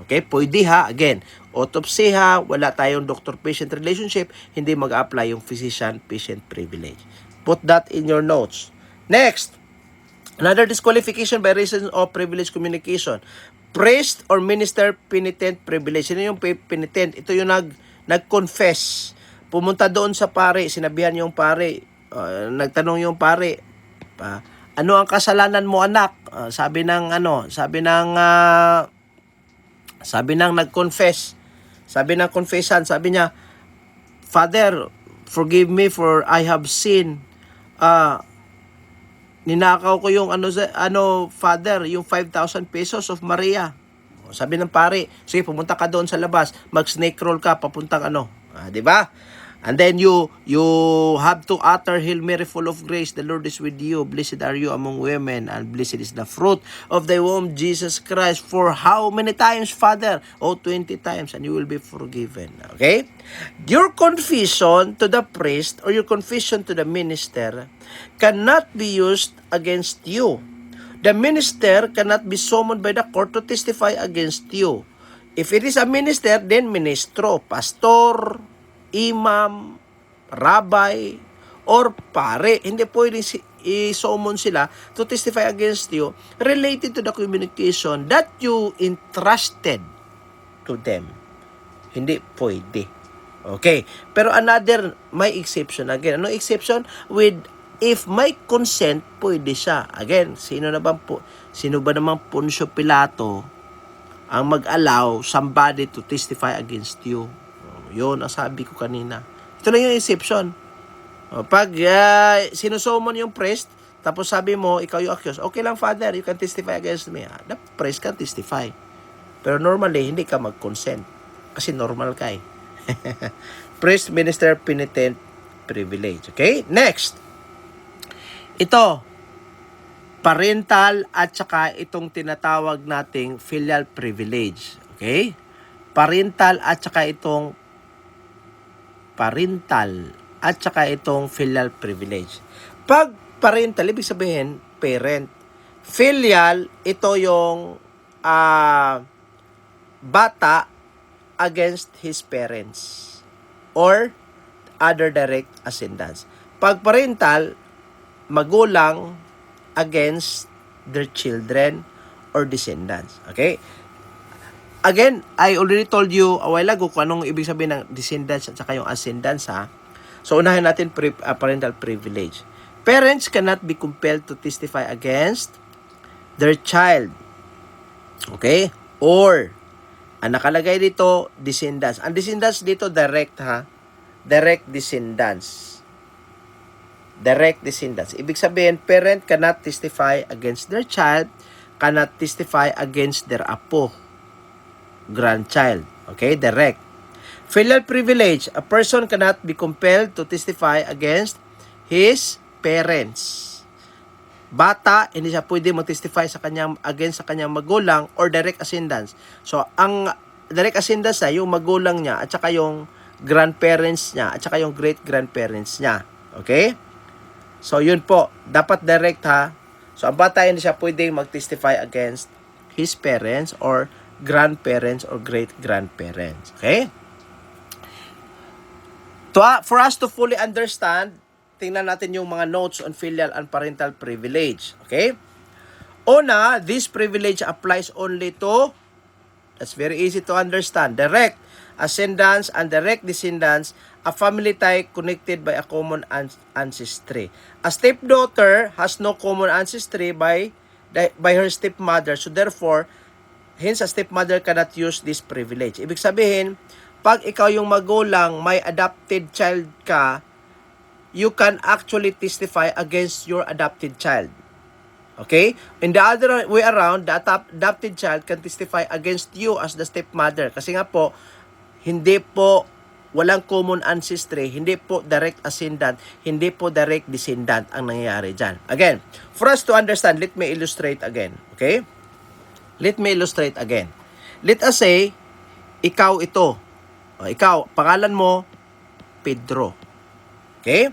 Okay, pwede ha. Again, autopsy ha, wala tayong doctor-patient relationship, hindi mag-apply yung physician-patient privilege. Put that in your notes. Next, another disqualification by reason of privileged communication. Priest or minister penitent privilege. Sino yung penitent? Ito yung nag-confess. Pumunta doon sa pare, sinabihan yung pare, nagtanong yung pare, ano ang kasalanan mo anak? Sabi ng nag-confess. Sabi ng confessant, sabi niya, Father, forgive me for I have sinned. Ninakaw ko yung Father, yung 5,000 pesos of Maria. Sabi ng pare, sige, pumunta ka doon sa labas, mag-snake roll ka, papuntang di ba? And then you have to utter, Hail Mary, full of grace, the Lord is with you. Blessed are you among women, and blessed is the fruit of thy womb, Jesus Christ. For how many times, Father? 20 times, and you will be forgiven. Okay? Your confession to the priest or your confession to the minister cannot be used against you. The minister cannot be summoned by the court to testify against you. If it is a minister, then ministro, pastor, imam, rabbi, or pare. Hindi pwedeng i-summon sila to testify against you related to the communication that you entrusted to them. Hindi pwede. Okay. Pero another, may exception. Again, ano exception? If may consent, pwede siya. Again, sino ba naman Poncio Pilato ang mag-allow somebody to testify against you? Yun ang sabi ko kanina. Ito lang yung exception. Pag sinusummon yung priest, tapos sabi mo, ikaw yung accused, okay lang, Father, you can testify against me. The priest can testify. Pero normally, hindi ka mag-consent. Kasi normal ka eh. Priest, minister, penitent, privilege. Okay? Next. Ito, parental at saka itong tinatawag nating filial privilege. Okay? Parental at saka itong filial privilege. Pag parental, ibig sabihin, parent. Filial, ito yung bata against his parents or other direct ascendants. Pag parental, magulang against their children or descendants. Okay? Again, I already told you a while ago kung anong ibig sabihin ng descendants at saka yung ascendants, ha. So, unahin natin parental privilege. Parents cannot be compelled to testify against their child. Okay? Or, ang nakalagay dito, descendants. Ang descendants dito, direct, ha. Direct descendants. Direct descendants. Ibig sabihin, parent cannot testify against their child, cannot testify against their apo, grandchild. Okay, direct. Filial privilege. A person cannot be compelled to testify against his parents. Bata, hindi siya pwede mag-testify against sa kanyang magulang or direct ascendants. So, ang direct ascendants na yung magulang niya at saka yung grandparents niya at saka yung great-grandparents niya. Okay? So, yun po. Dapat direct, ha. So, ang bata hindi siya pwedeng mag-testify against his parents or grandparents or great-grandparents. Okay? For us to fully understand, tingnan natin yung mga notes on filial and parental privilege. Okay? Una, this privilege applies only to, that's very easy to understand, direct ascendants and direct descendants, a family tie connected by a common ancestry. A stepdaughter has no common ancestry by her stepmother, so therefore, hence a stepmother cannot use this privilege. Ibig sabihin, pag ikaw yung magulang, may adopted child ka, you can actually testify against your adopted child. Okay? In the other way around, the adopted child can testify against you as the stepmother. Kasi nga po, hindi po walang common ancestry, hindi po direct ascendant, hindi po direct descendant ang nangyayari dyan. Again, for us to understand, let me illustrate again. Okay? Let me illustrate again. Let us say, ikaw ito. O, ikaw, pangalan mo, Pedro. Okay?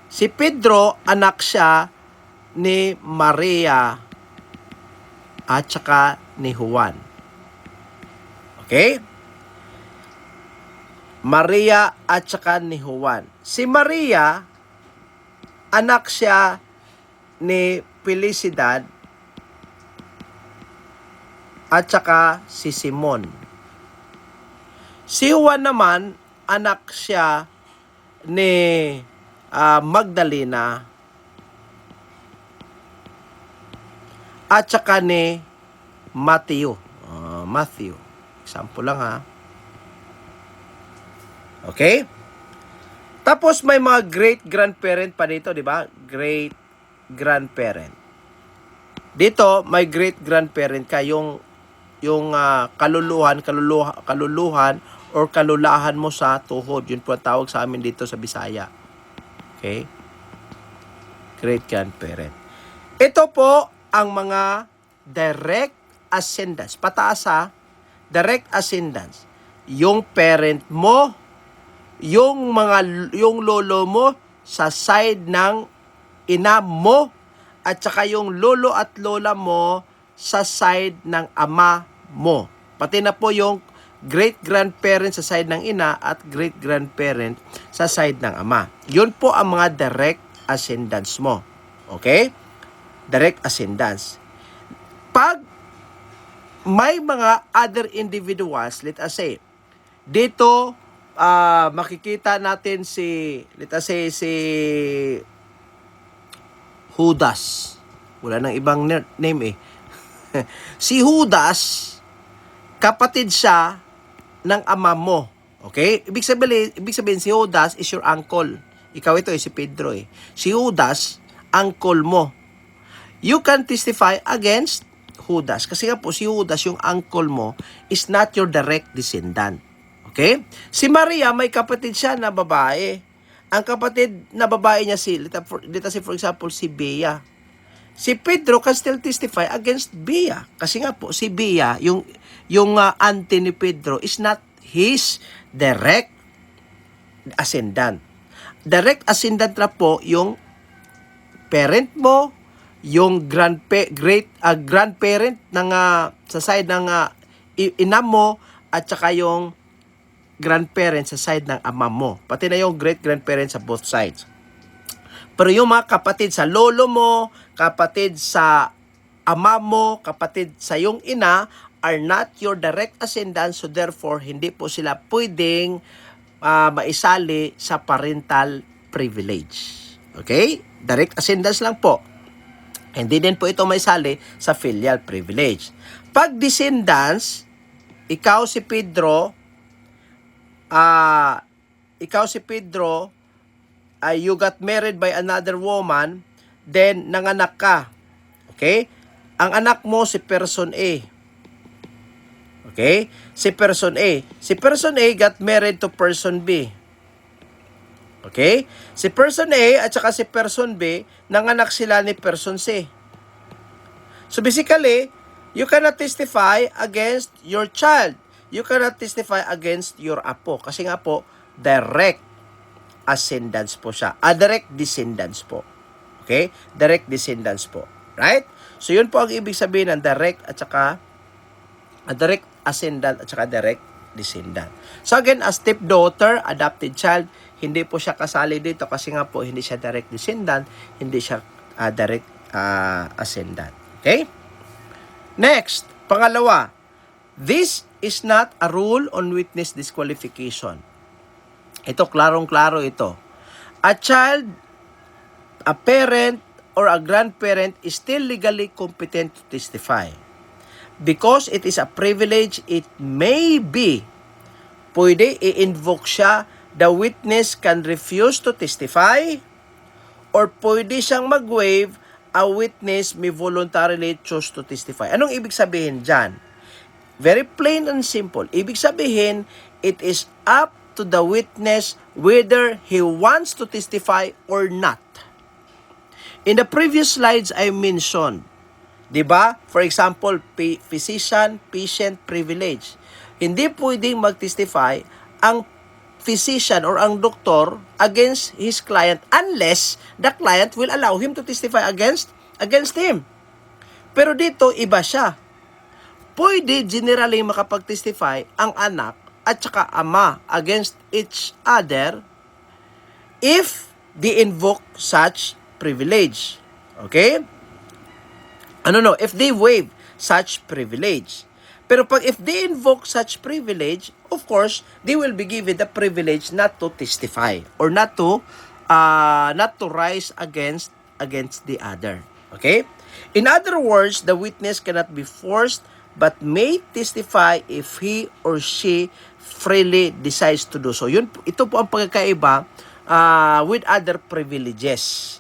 Si Pedro, anak siya ni Maria at saka ni Juan. Okay? Maria at saka ni Juan. Si Maria, anak siya ni Felicidad at saka si Simon. Si Juan naman, anak siya ni Magdalena at saka ni Matthew. Matthew. Example lang, ha. Okay? Tapos may mga great-grandparent pa dito, di ba? Great-grandparent. Dito, may great-grandparent ka, yung kaluluhan or kalulahan mo sa tuhod. Yun po ang tawag sa amin dito sa Bisaya. Okay? Great-grandparent. Ito po ang mga direct ascendants. Pataas, ha? Direct ascendants. Yung parent mo, yung lolo mo sa side ng ina mo, at saka yung lolo at lola mo sa side ng ama mo. Pati na po yung great-grandparent sa side ng ina at great-grandparent sa side ng ama. Yun po ang mga direct ascendants mo. Okay? Direct ascendants. Pag may mga other individuals, let us say, dito, makikita natin si Judas. Wala nang ibang name eh. Si Judas, kapatid siya ng ama mo. Okay? Ibig sabihin si Judas is your uncle. Ikaw ito si Pedro eh. Si Judas, uncle mo. You can testify against Judas. Kasi nga po si Judas, yung uncle mo, is not your direct descendant. Okay? Si Maria, may kapatid siya na babae. Ang kapatid na babae niya let's say for example, si Bea. Si Pedro can still testify against Bea. Kasi nga po, si Bea, yung auntie ni Pedro, is not his direct ascendant. Direct ascendant na po yung parent mo, yung grandparent ng sa side ng ina mo, at saka yung grandparents sa side ng ama mo. Pati na yung great-grandparents sa both sides. Pero yung mga kapatid sa lolo mo, kapatid sa ama mo, kapatid sa yung ina, are not your direct ascendants, so therefore, hindi po sila pwedeng maisali sa parental privilege. Okay? Direct ascendants lang po. Hindi din po ito maisali sa filial privilege. Pag descendants, ikaw si Pedro, you got married by another woman, then nanganak ka. Okay? Ang anak mo si person A. Okay? Si person A. Si person A got married to person B. Okay? Si person A at saka si person B, nanganak sila ni person C. So basically, you cannot testify against your child. You cannot testify against your apo. Kasi nga po, direct ascendants po siya. Direct descendants po. Okay? Direct descendants po. Right? So yun po ang ibig sabihin ng direct at saka direct ascendant at saka direct descendant. So again, a stepdaughter, adopted child, hindi po siya kasali dito kasi nga po hindi siya direct descendant, hindi siya direct ascendant. Okay? Next, pangalawa, this is not a rule on witness disqualification. Ito, klarong-klaro ito. A child, a parent, or a grandparent is still legally competent to testify. Because it is a privilege, it may be, pwede i-invoke siya, the witness can refuse to testify, or pwede siyang mag-waive, a witness may voluntarily choose to testify. Anong ibig sabihin dyan? Very plain and simple. Ibig sabihin, it is up to the witness whether he wants to testify or not. In the previous slides, I mentioned, di ba? For example, physician-patient privilege. Hindi pwedeng mag-testify ang physician or ang doktor against his client unless the client will allow him to testify against him. Pero dito, iba siya. Pwede generally makapag-testify ang anak at saka ama against each other if they invoke such privilege. Okay? If they waive such privilege. Pero pag if they invoke such privilege, of course, they will be given the privilege not to testify or not to rise against the other. Okay? In other words, the witness cannot be forced but may testify if he or she freely decides to do so. Ito po ang pagkakaiba with other privileges.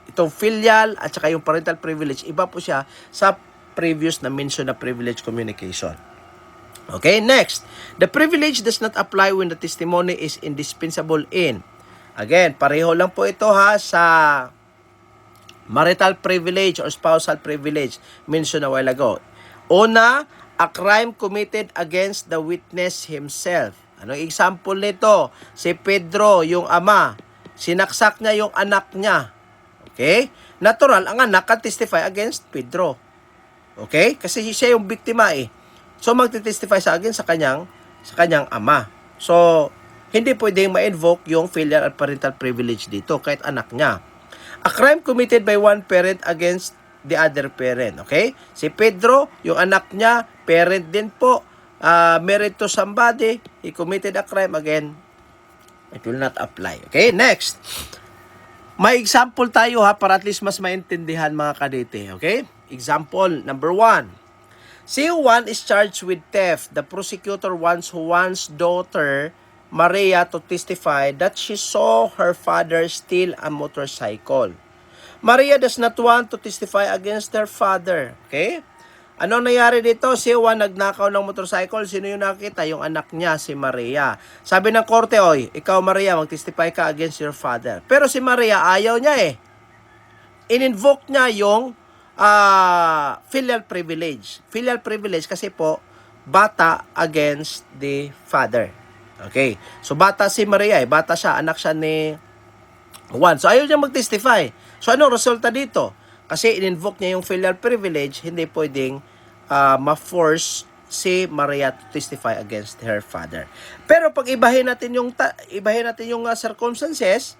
Itong filial at saka yung parental privilege, iba po siya sa previous na mention na privilege communication. Okay, next. The privilege does not apply when the testimony is indispensable in. Again, pareho lang po ito sa marital privilege or spousal privilege mentioned a while ago. Una, a crime committed against the witness himself. Anong example nito? Si Pedro, yung ama, sinaksak niya yung anak niya. Okay? Natural, ang anak can testify against Pedro. Okay? Kasi siya yung biktima eh. So, magti-testify sa kanyang ama. So, hindi pwedeng ma-invoke yung filial at parental privilege dito kahit anak niya. A crime committed by one parent against the other parent. Okay? Si Pedro, yung anak niya, parent din po, married to somebody, he committed a crime again, it will not apply. Okay? Next. May example tayo para at least mas maintindihan mga kadete. Okay? Example number 1. C1 is charged with theft. The prosecutor wants Juan's daughter, Maria, to testify that she saw her father steal a motorcycle. Maria does not want to testify against her father. Okay? Ano nangyari dito? Si Juan nagnakaw ng motorcycle. Sino yung nakita? Yung anak niya, si Maria. Sabi ng korte, oy, ikaw Maria, mag-testify ka against your father. Pero si Maria, ayaw niya eh. In-invoke niya yung filial privilege. Filial privilege kasi po, bata against the father. Okay. So, bata si Maria eh. Bata siya, anak siya ni Juan. So, ayaw niya mag-testify. So, anong resulta dito? Kasi in-invoke niya yung filial privilege, hindi pwedeng ma-force si Maria to testify against her father. Pero pag ibahin natin yung circumstances,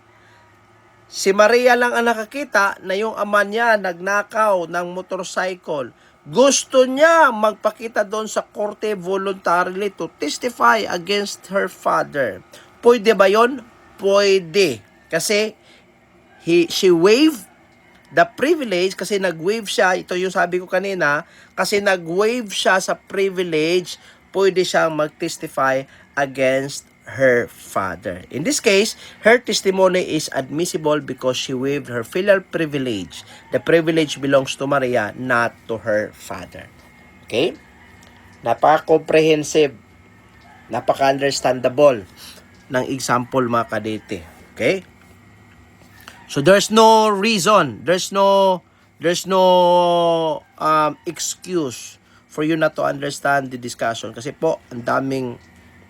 si Maria lang ang nakakita na yung ama niya nagnakaw ng motorcycle. Gusto niya magpakita doon sa korte voluntarily to testify against her father. Pwede ba yon? Pwede. Kasi she waived the privilege, kasi nag-waive siya, ito yung sabi ko kanina, kasi nag-waive siya sa privilege, pwede siyang mag-testify against her father. In this case, her testimony is admissible because she waived her filial privilege. The privilege belongs to Maria, not to her father. Okay? Napaka-comprehensive, napaka-understandable ng example mga kadete. Okay? So there's no reason, there's no excuse for you not to understand the discussion, kasi po ang daming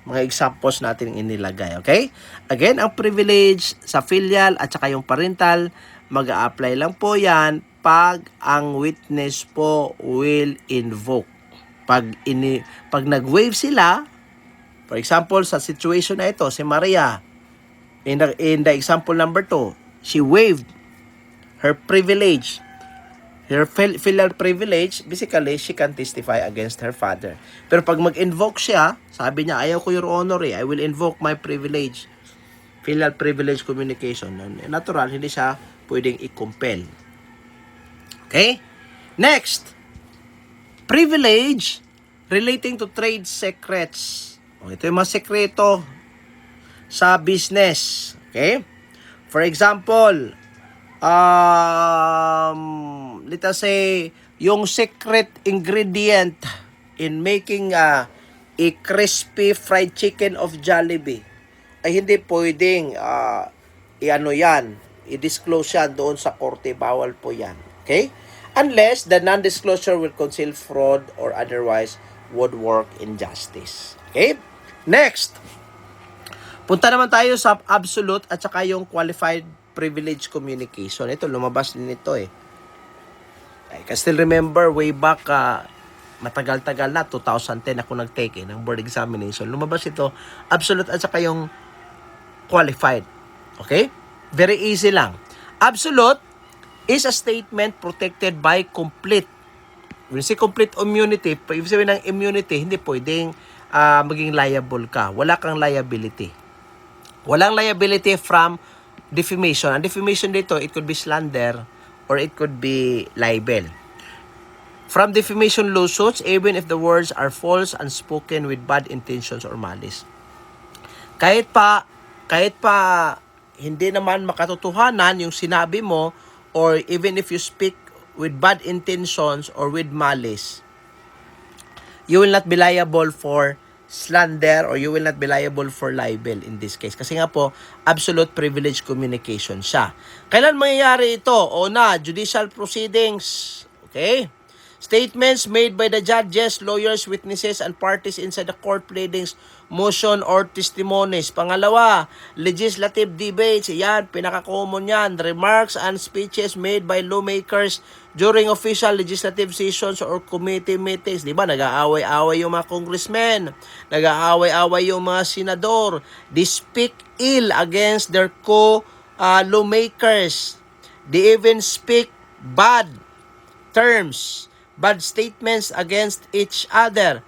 mga examples natin inilagay, okay? Again, ang privilege sa filial at saka yung parental, mag-a-apply lang po yan pag ang witness po will invoke. Pag nag-waive sila, for example, sa situation na ito, si Maria, in the example number 2, she waived her privilege, her filial privilege. Basically, she can testify against her father. Pero pag mag-invoke siya, sabi niya, ayaw ko, Your Honor, I will invoke my privilege. Filial privilege communication. Natural, hindi siya pwedeng i-compel. Okay? Next, privilege relating to trade secrets. Ito yung mga sekreto sa business. Okay? For example, let us say, yung secret ingredient in making a crispy fried chicken of Jollibee, ay hindi pwedeng i-disclose yan doon sa korte. Bawal po yan. Okay? Unless the non-disclosure will conceal fraud or otherwise would work injustice. Okay? Next, punta naman tayo sa absolute at saka yung qualified privilege communication. Ito, lumabas din ito eh. I can still remember way back, matagal-tagal na, 2010 ako nag-take ng board examination. Lumabas ito, absolute at saka yung qualified. Okay? Very easy lang. Absolute is a statement protected by complete. When you say complete immunity, ibig sabihin ng immunity, hindi pwedeng maging liable ka. Wala kang liability. Walang liability from defamation. Ang defamation dito, it could be slander or it could be libel. From defamation lawsuits, even if the words are false, unspoken with bad intentions or malice. Kahit pa hindi naman makatotohanan yung sinabi mo, or even if you speak with bad intentions or with malice, you will not be liable for slander or you will not be liable for libel in this case. Kasi nga po, absolute privilege communication siya. Kailan mangyayari ito? Judicial proceedings. Okay? Statements made by the judges, lawyers, witnesses, and parties inside the court pleadings, motion, or testimonies. Pangalawa, legislative debates. Yan, pinaka-common yan. Remarks and speeches made by lawmakers during official legislative sessions or committee meetings. Diba, nag-aaway-aaway yung mga congressmen. Nag-aaway-aaway yung mga senador. They speak ill against their co-lawmakers. They even speak bad terms, bad statements against each other.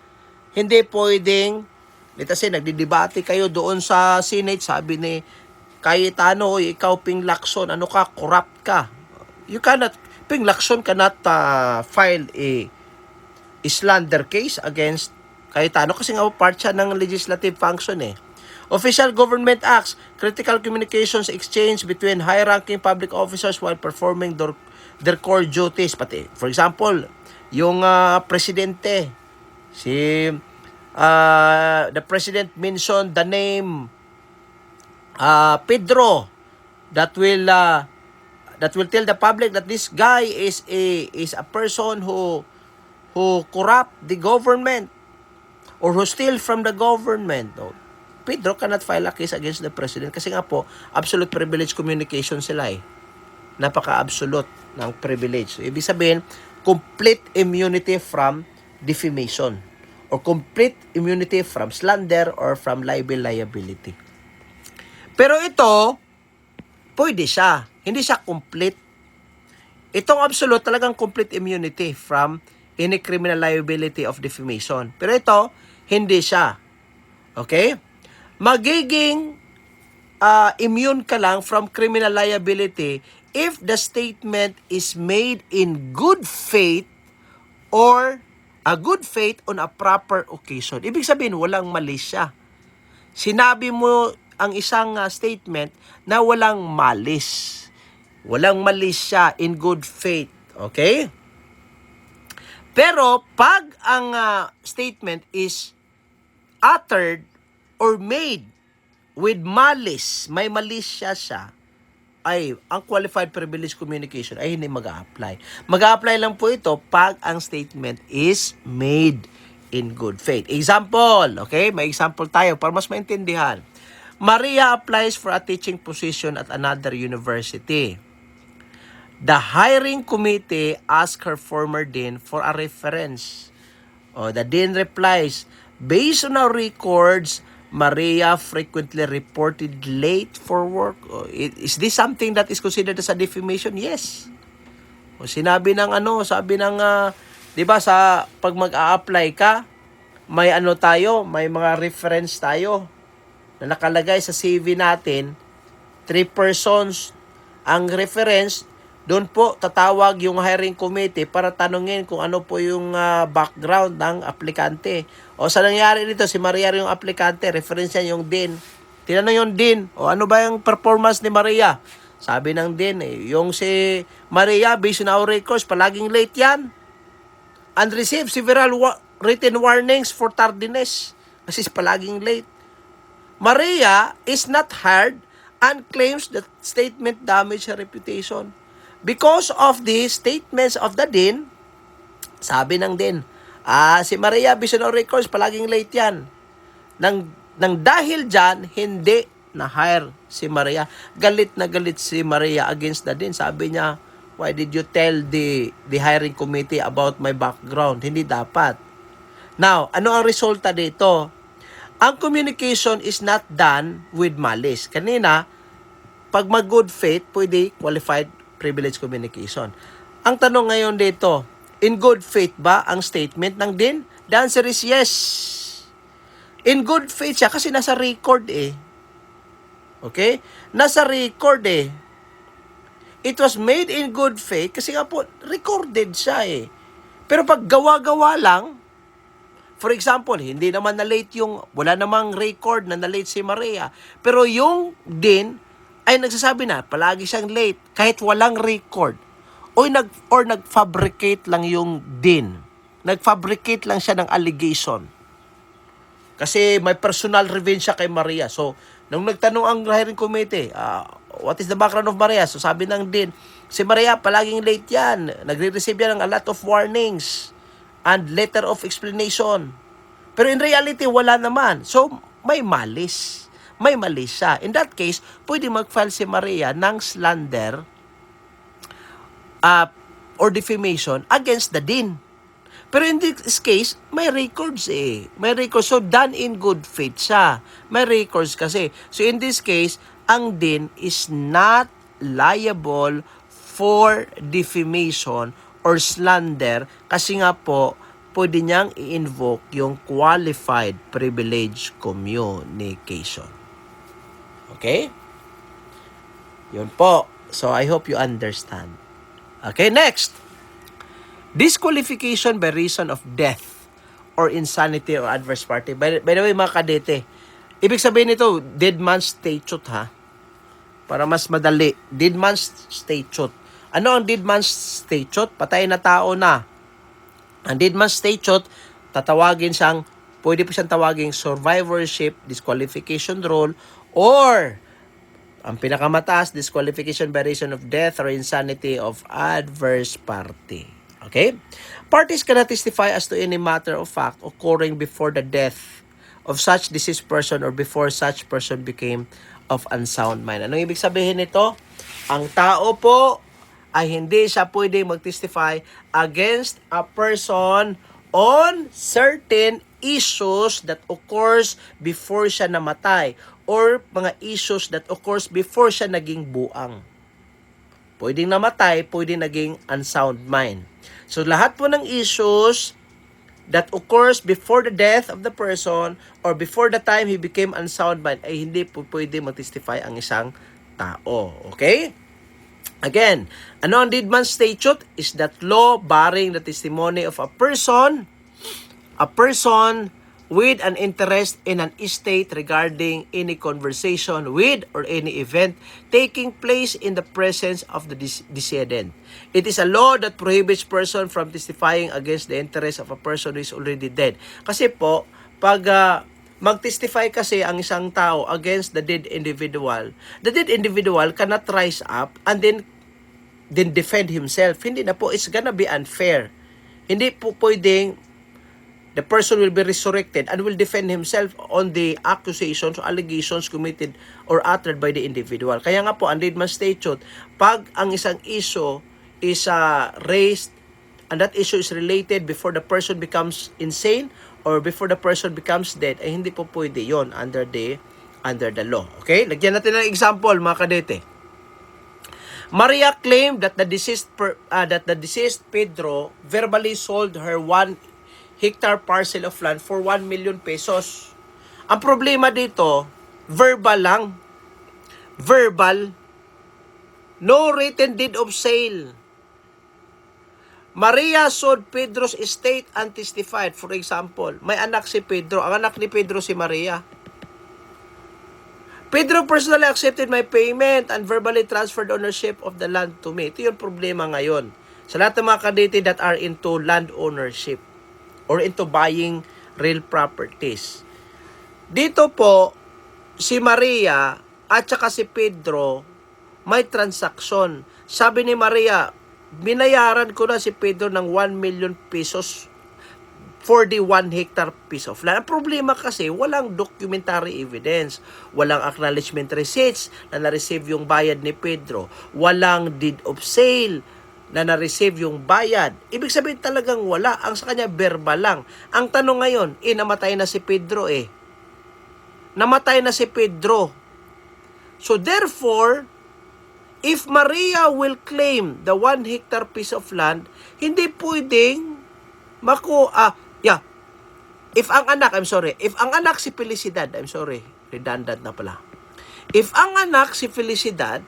Hindi pwedeng, let's say, nagdidebate kayo doon sa Senate, sabi ni Cayetano, ikaw Ping Lacson, ano ka, corrupt ka. You cannot, Ping Lacson cannot file a slander case against Cayetano kasi nga part siya ng legislative function eh. Official Government Acts, critical communications exchange between high-ranking public officers while performing their core duties. Pati, for example, yung presidente, the president mentioned the name Pedro, that will tell the public that this guy is a person who corrupt the government or who steal from the government. Pedro cannot file a case against the president kasi nga po absolute privilege communication sila eh. Napaka-absolute ng privilege. So, ibig sabihin, complete immunity from defamation or complete immunity from slander or from libel liability. Pero ito, pwede siya. Hindi siya complete. Itong absolute talagang complete immunity from any criminal liability of defamation. Pero ito, hindi siya. Okay? Magiging immune ka lang from criminal liability if the statement is made in good faith or a good faith on a proper occasion. Ibig sabihin, walang mali siya. Sinabi mo ang isang statement na walang malis. Walang mali siya in good faith. Okay? Pero pag ang statement is uttered or made with malice, may malice siya, ay ang qualified privilege communication ay hindi mag-a-apply. Mag-a-apply lang po ito pag ang statement is made in good faith. Example, okay? May example tayo para mas maintindihan. Maria applies for a teaching position at another university. The hiring committee asked her former dean for a reference. The dean replies, based on our records, Maria frequently reported late for work. Is this something that is considered as a defamation? Yes. Sinabi ng sabi ng, di ba sa pag mag-a-apply ka, may may mga reference tayo na nakalagay sa CV natin, 3 persons ang reference. Doon po tatawag yung hiring committee para tanungin kung ano po yung background ng aplikante. O sa nangyari dito, si Maria yung aplikante, reference niya yung dean. Tinanong yung dean, ano ba yung performance ni Maria? Sabi ng dean, yung si Maria, based on our records, palaging late yan. And received several written warnings for tardiness. Kasi palaging late. Maria is not hired and claims that statement damaged her reputation. Because of the statements of the dean, sabi ng dean, si Maria, based on our records, palaging late yan. Nang dahil dyan, hindi na-hire si Maria. Galit na galit si Maria against the dean. Sabi niya, why did you tell the hiring committee about my background? Hindi dapat. Now, ano ang resulta dito? Ang communication is not done with malice. Kanina, pag mag-good faith, pwede qualified privilege communication. Ang tanong ngayon dito, in good faith ba ang statement ng dean? The answer is yes. In good faith siya kasi nasa record Okay? Nasa record It was made in good faith kasi nga po, recorded siya Pero pag gawa-gawa lang, for example, hindi naman na-late wala namang record na na-late si Maria. Pero yung dean ay nagsasabi na, palagi siyang late, kahit walang record. Or nag-fabricate lang yung dean. Nag-fabricate lang siya ng allegation. Kasi may personal revenge siya kay Maria. So, nung nagtanong ang hiring committee, what is the background of Maria? So, sabi ng dean, si Maria, palaging late yan. Nagre-receive yan ng a lot of warnings and letter of explanation. Pero in reality, wala naman. So, may malice. May mali siya. In that case, pwede mag-file si Maria ng slander or defamation against the dean. Pero in this case, may records May records. So, done in good faith siya. May records kasi. So, in this case, ang dean is not liable for defamation or slander kasi nga po, pwede niyang i-invoke yung qualified privilege communication. Okay? Yun po. So, I hope you understand. Okay, next. Disqualification by reason of death or insanity or adverse party. By the way, mga kadete, ibig sabihin nito, dead man's statute Para mas madali. Dead man's statute. Ano ang dead man's statute? Patay na tao na. Ang dead man's statute, pwede po siyang tawaging survivorship, disqualification rule, or ang pinakamataas, disqualification by reason of death or insanity of adverse party. Okay? Parties cannot testify as to any matter of fact occurring before the death of such deceased person or before such person became of unsound mind. Anong ibig sabihin nito? Ang tao po ay hindi siya pwede mag-testify against a person on certain issues that occurs before siya namatay or mga issues that occurs before siya naging buang. Pwedeng namatay, pwedeng naging unsound mind. So lahat po ng issues that occurs before the death of the person or before the time he became unsound mind ay hindi po pwede mag-testify ang isang tao. Okay? Again, ano ang Deedman Statute? Is that law barring the testimony of a person with an interest in an estate regarding any conversation with or any event taking place in the presence of the decedent. It is a law that prohibits person from testifying against the interest of a person who is already dead. Kasi po, pag mag-testify kasi ang isang tao against the dead individual cannot rise up and then defend himself. Hindi na po, it's gonna be unfair. Hindi po pwedeng the person will be resurrected and will defend himself on the accusations or allegations committed or uttered by the individual. Kaya nga po, ang Deedman Statute, pag ang isang issue is raised and that issue is related before the person becomes insane or before the person becomes dead, ay hindi po pwede yon under the law. Okay? Lagyan natin ng example, mga kadete. Maria claimed that the deceased Pedro verbally sold her 1-hectare parcel of land for 1 million pesos. Ang problema dito, verbal lang. Verbal. No written deed of sale. Maria sold Pedro's estate and testified. For example, may anak si Pedro. Ang anak ni Pedro si Maria. Pedro personally accepted my payment and verbally transferred ownership of the land to me. Ito yung problema ngayon. Sa lahat ng mga kadete that are into land ownership or into buying real properties. Dito po, si Maria at saka si Pedro, may transaksyon. Sabi ni Maria, binayaran ko na si Pedro ng 1 million pesos for the 1-hectare piece of land. Ang problema kasi, walang documentary evidence. Walang acknowledgement receipts na na-receive yung bayad ni Pedro. Walang deed of sale na na-receive yung bayad. Ibig sabihin talagang wala. Ang sa kanya, verbal lang. Ang tanong ngayon, namatay na si Pedro eh. Namatay na si Pedro. So therefore, if Maria will claim the 1-hectare piece of land, hindi pwedeng if ang anak si Felicidad, redundant na pala. If ang anak si Felicidad,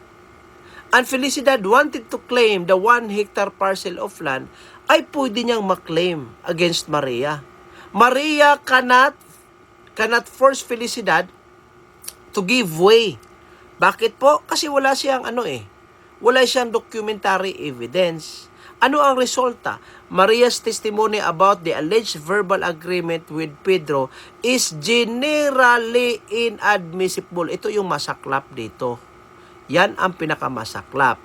and Felicidad wanted to claim the 1-hectare parcel of land, ay pwede niyang maklaim against Maria. Maria cannot force Felicidad to give way. Bakit po? Kasi wala siyang wala siyang documentary evidence. Ano ang resulta? Maria's testimony about the alleged verbal agreement with Pedro is generally inadmissible. Ito yung masaklap dito. Yan ang pinakamasaklap.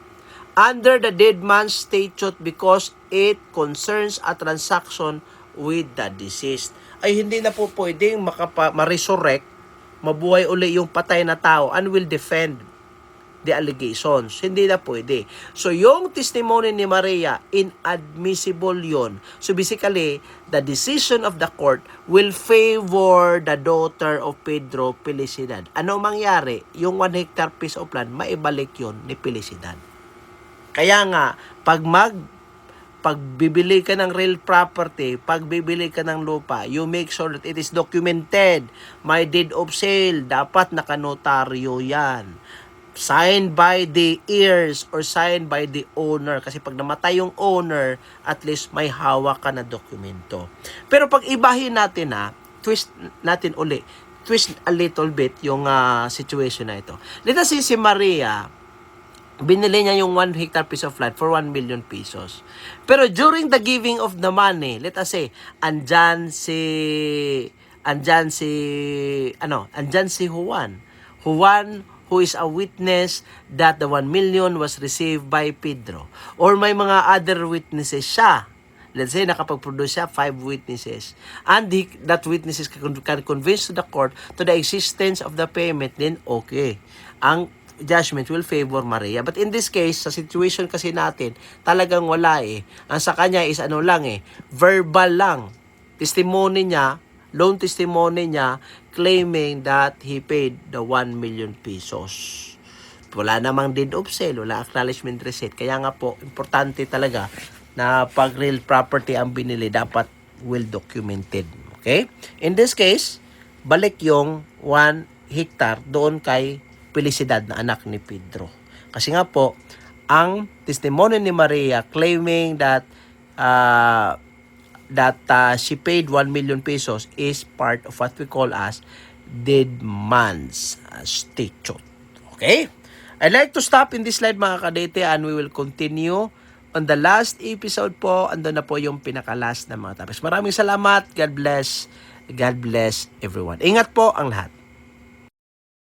Under the Deedman Statute because it concerns a transaction with the deceased. Ay hindi na po pwedeng ma-resurrect, mabuhay uli yung patay na tao and will defend the allegations. Hindi na pwede. So, yung testimony ni Maria, inadmissible yon. So, basically, the decision of the court will favor the daughter of Pedro Felicidad. Ano mangyari? Yung 1-hectare piece of land, maibalik yon ni Felicidad. Kaya nga, pagbibili ka ng real property, pagbibili ka ng lupa, you make sure that it is documented. May deed of sale, dapat nakanotaryo yan. Signed by the heirs or signed by the owner. Kasi pag namatay yung owner, at least may hawak ka na dokumento. Pero pag ibahin natin twist natin uli. Twist a little bit yung situation na ito. Let us say si Maria, binili niya yung 1-hectare piece of land for 1 million pesos. Pero during the giving of the money, let us say, andyan si Juan. Juan, who is a witness that the 1 million was received by Pedro. Or may mga other witnesses siya. Let's say, nakapag-produce siya 5 witnesses. And that witnesses can convince to the court to the existence of the payment, then okay. Ang judgment will favor Maria. But in this case, sa situation kasi natin, talagang wala eh. Ang sa kanya is verbal lang. Testimony niya, loan testimony niya, claiming that he paid the 1 million pesos. wala namang deed of sale, wala acknowledgement receipt. Kaya nga po, importante talaga na pag real property ang binili, dapat well documented. Okay? In this case, balik yung 1 hectare doon kay Felicidad na anak ni Pedro. Kasi nga po, ang testimony ni Maria claiming that she paid 1 million pesos is part of what we call as dead man's statute. Okay? I'd like to stop in this slide mga kadete, and we will continue on the last episode po. Andun na po yung pinaka-last na mga topics. Maraming salamat. God bless. God bless everyone. Ingat po ang lahat.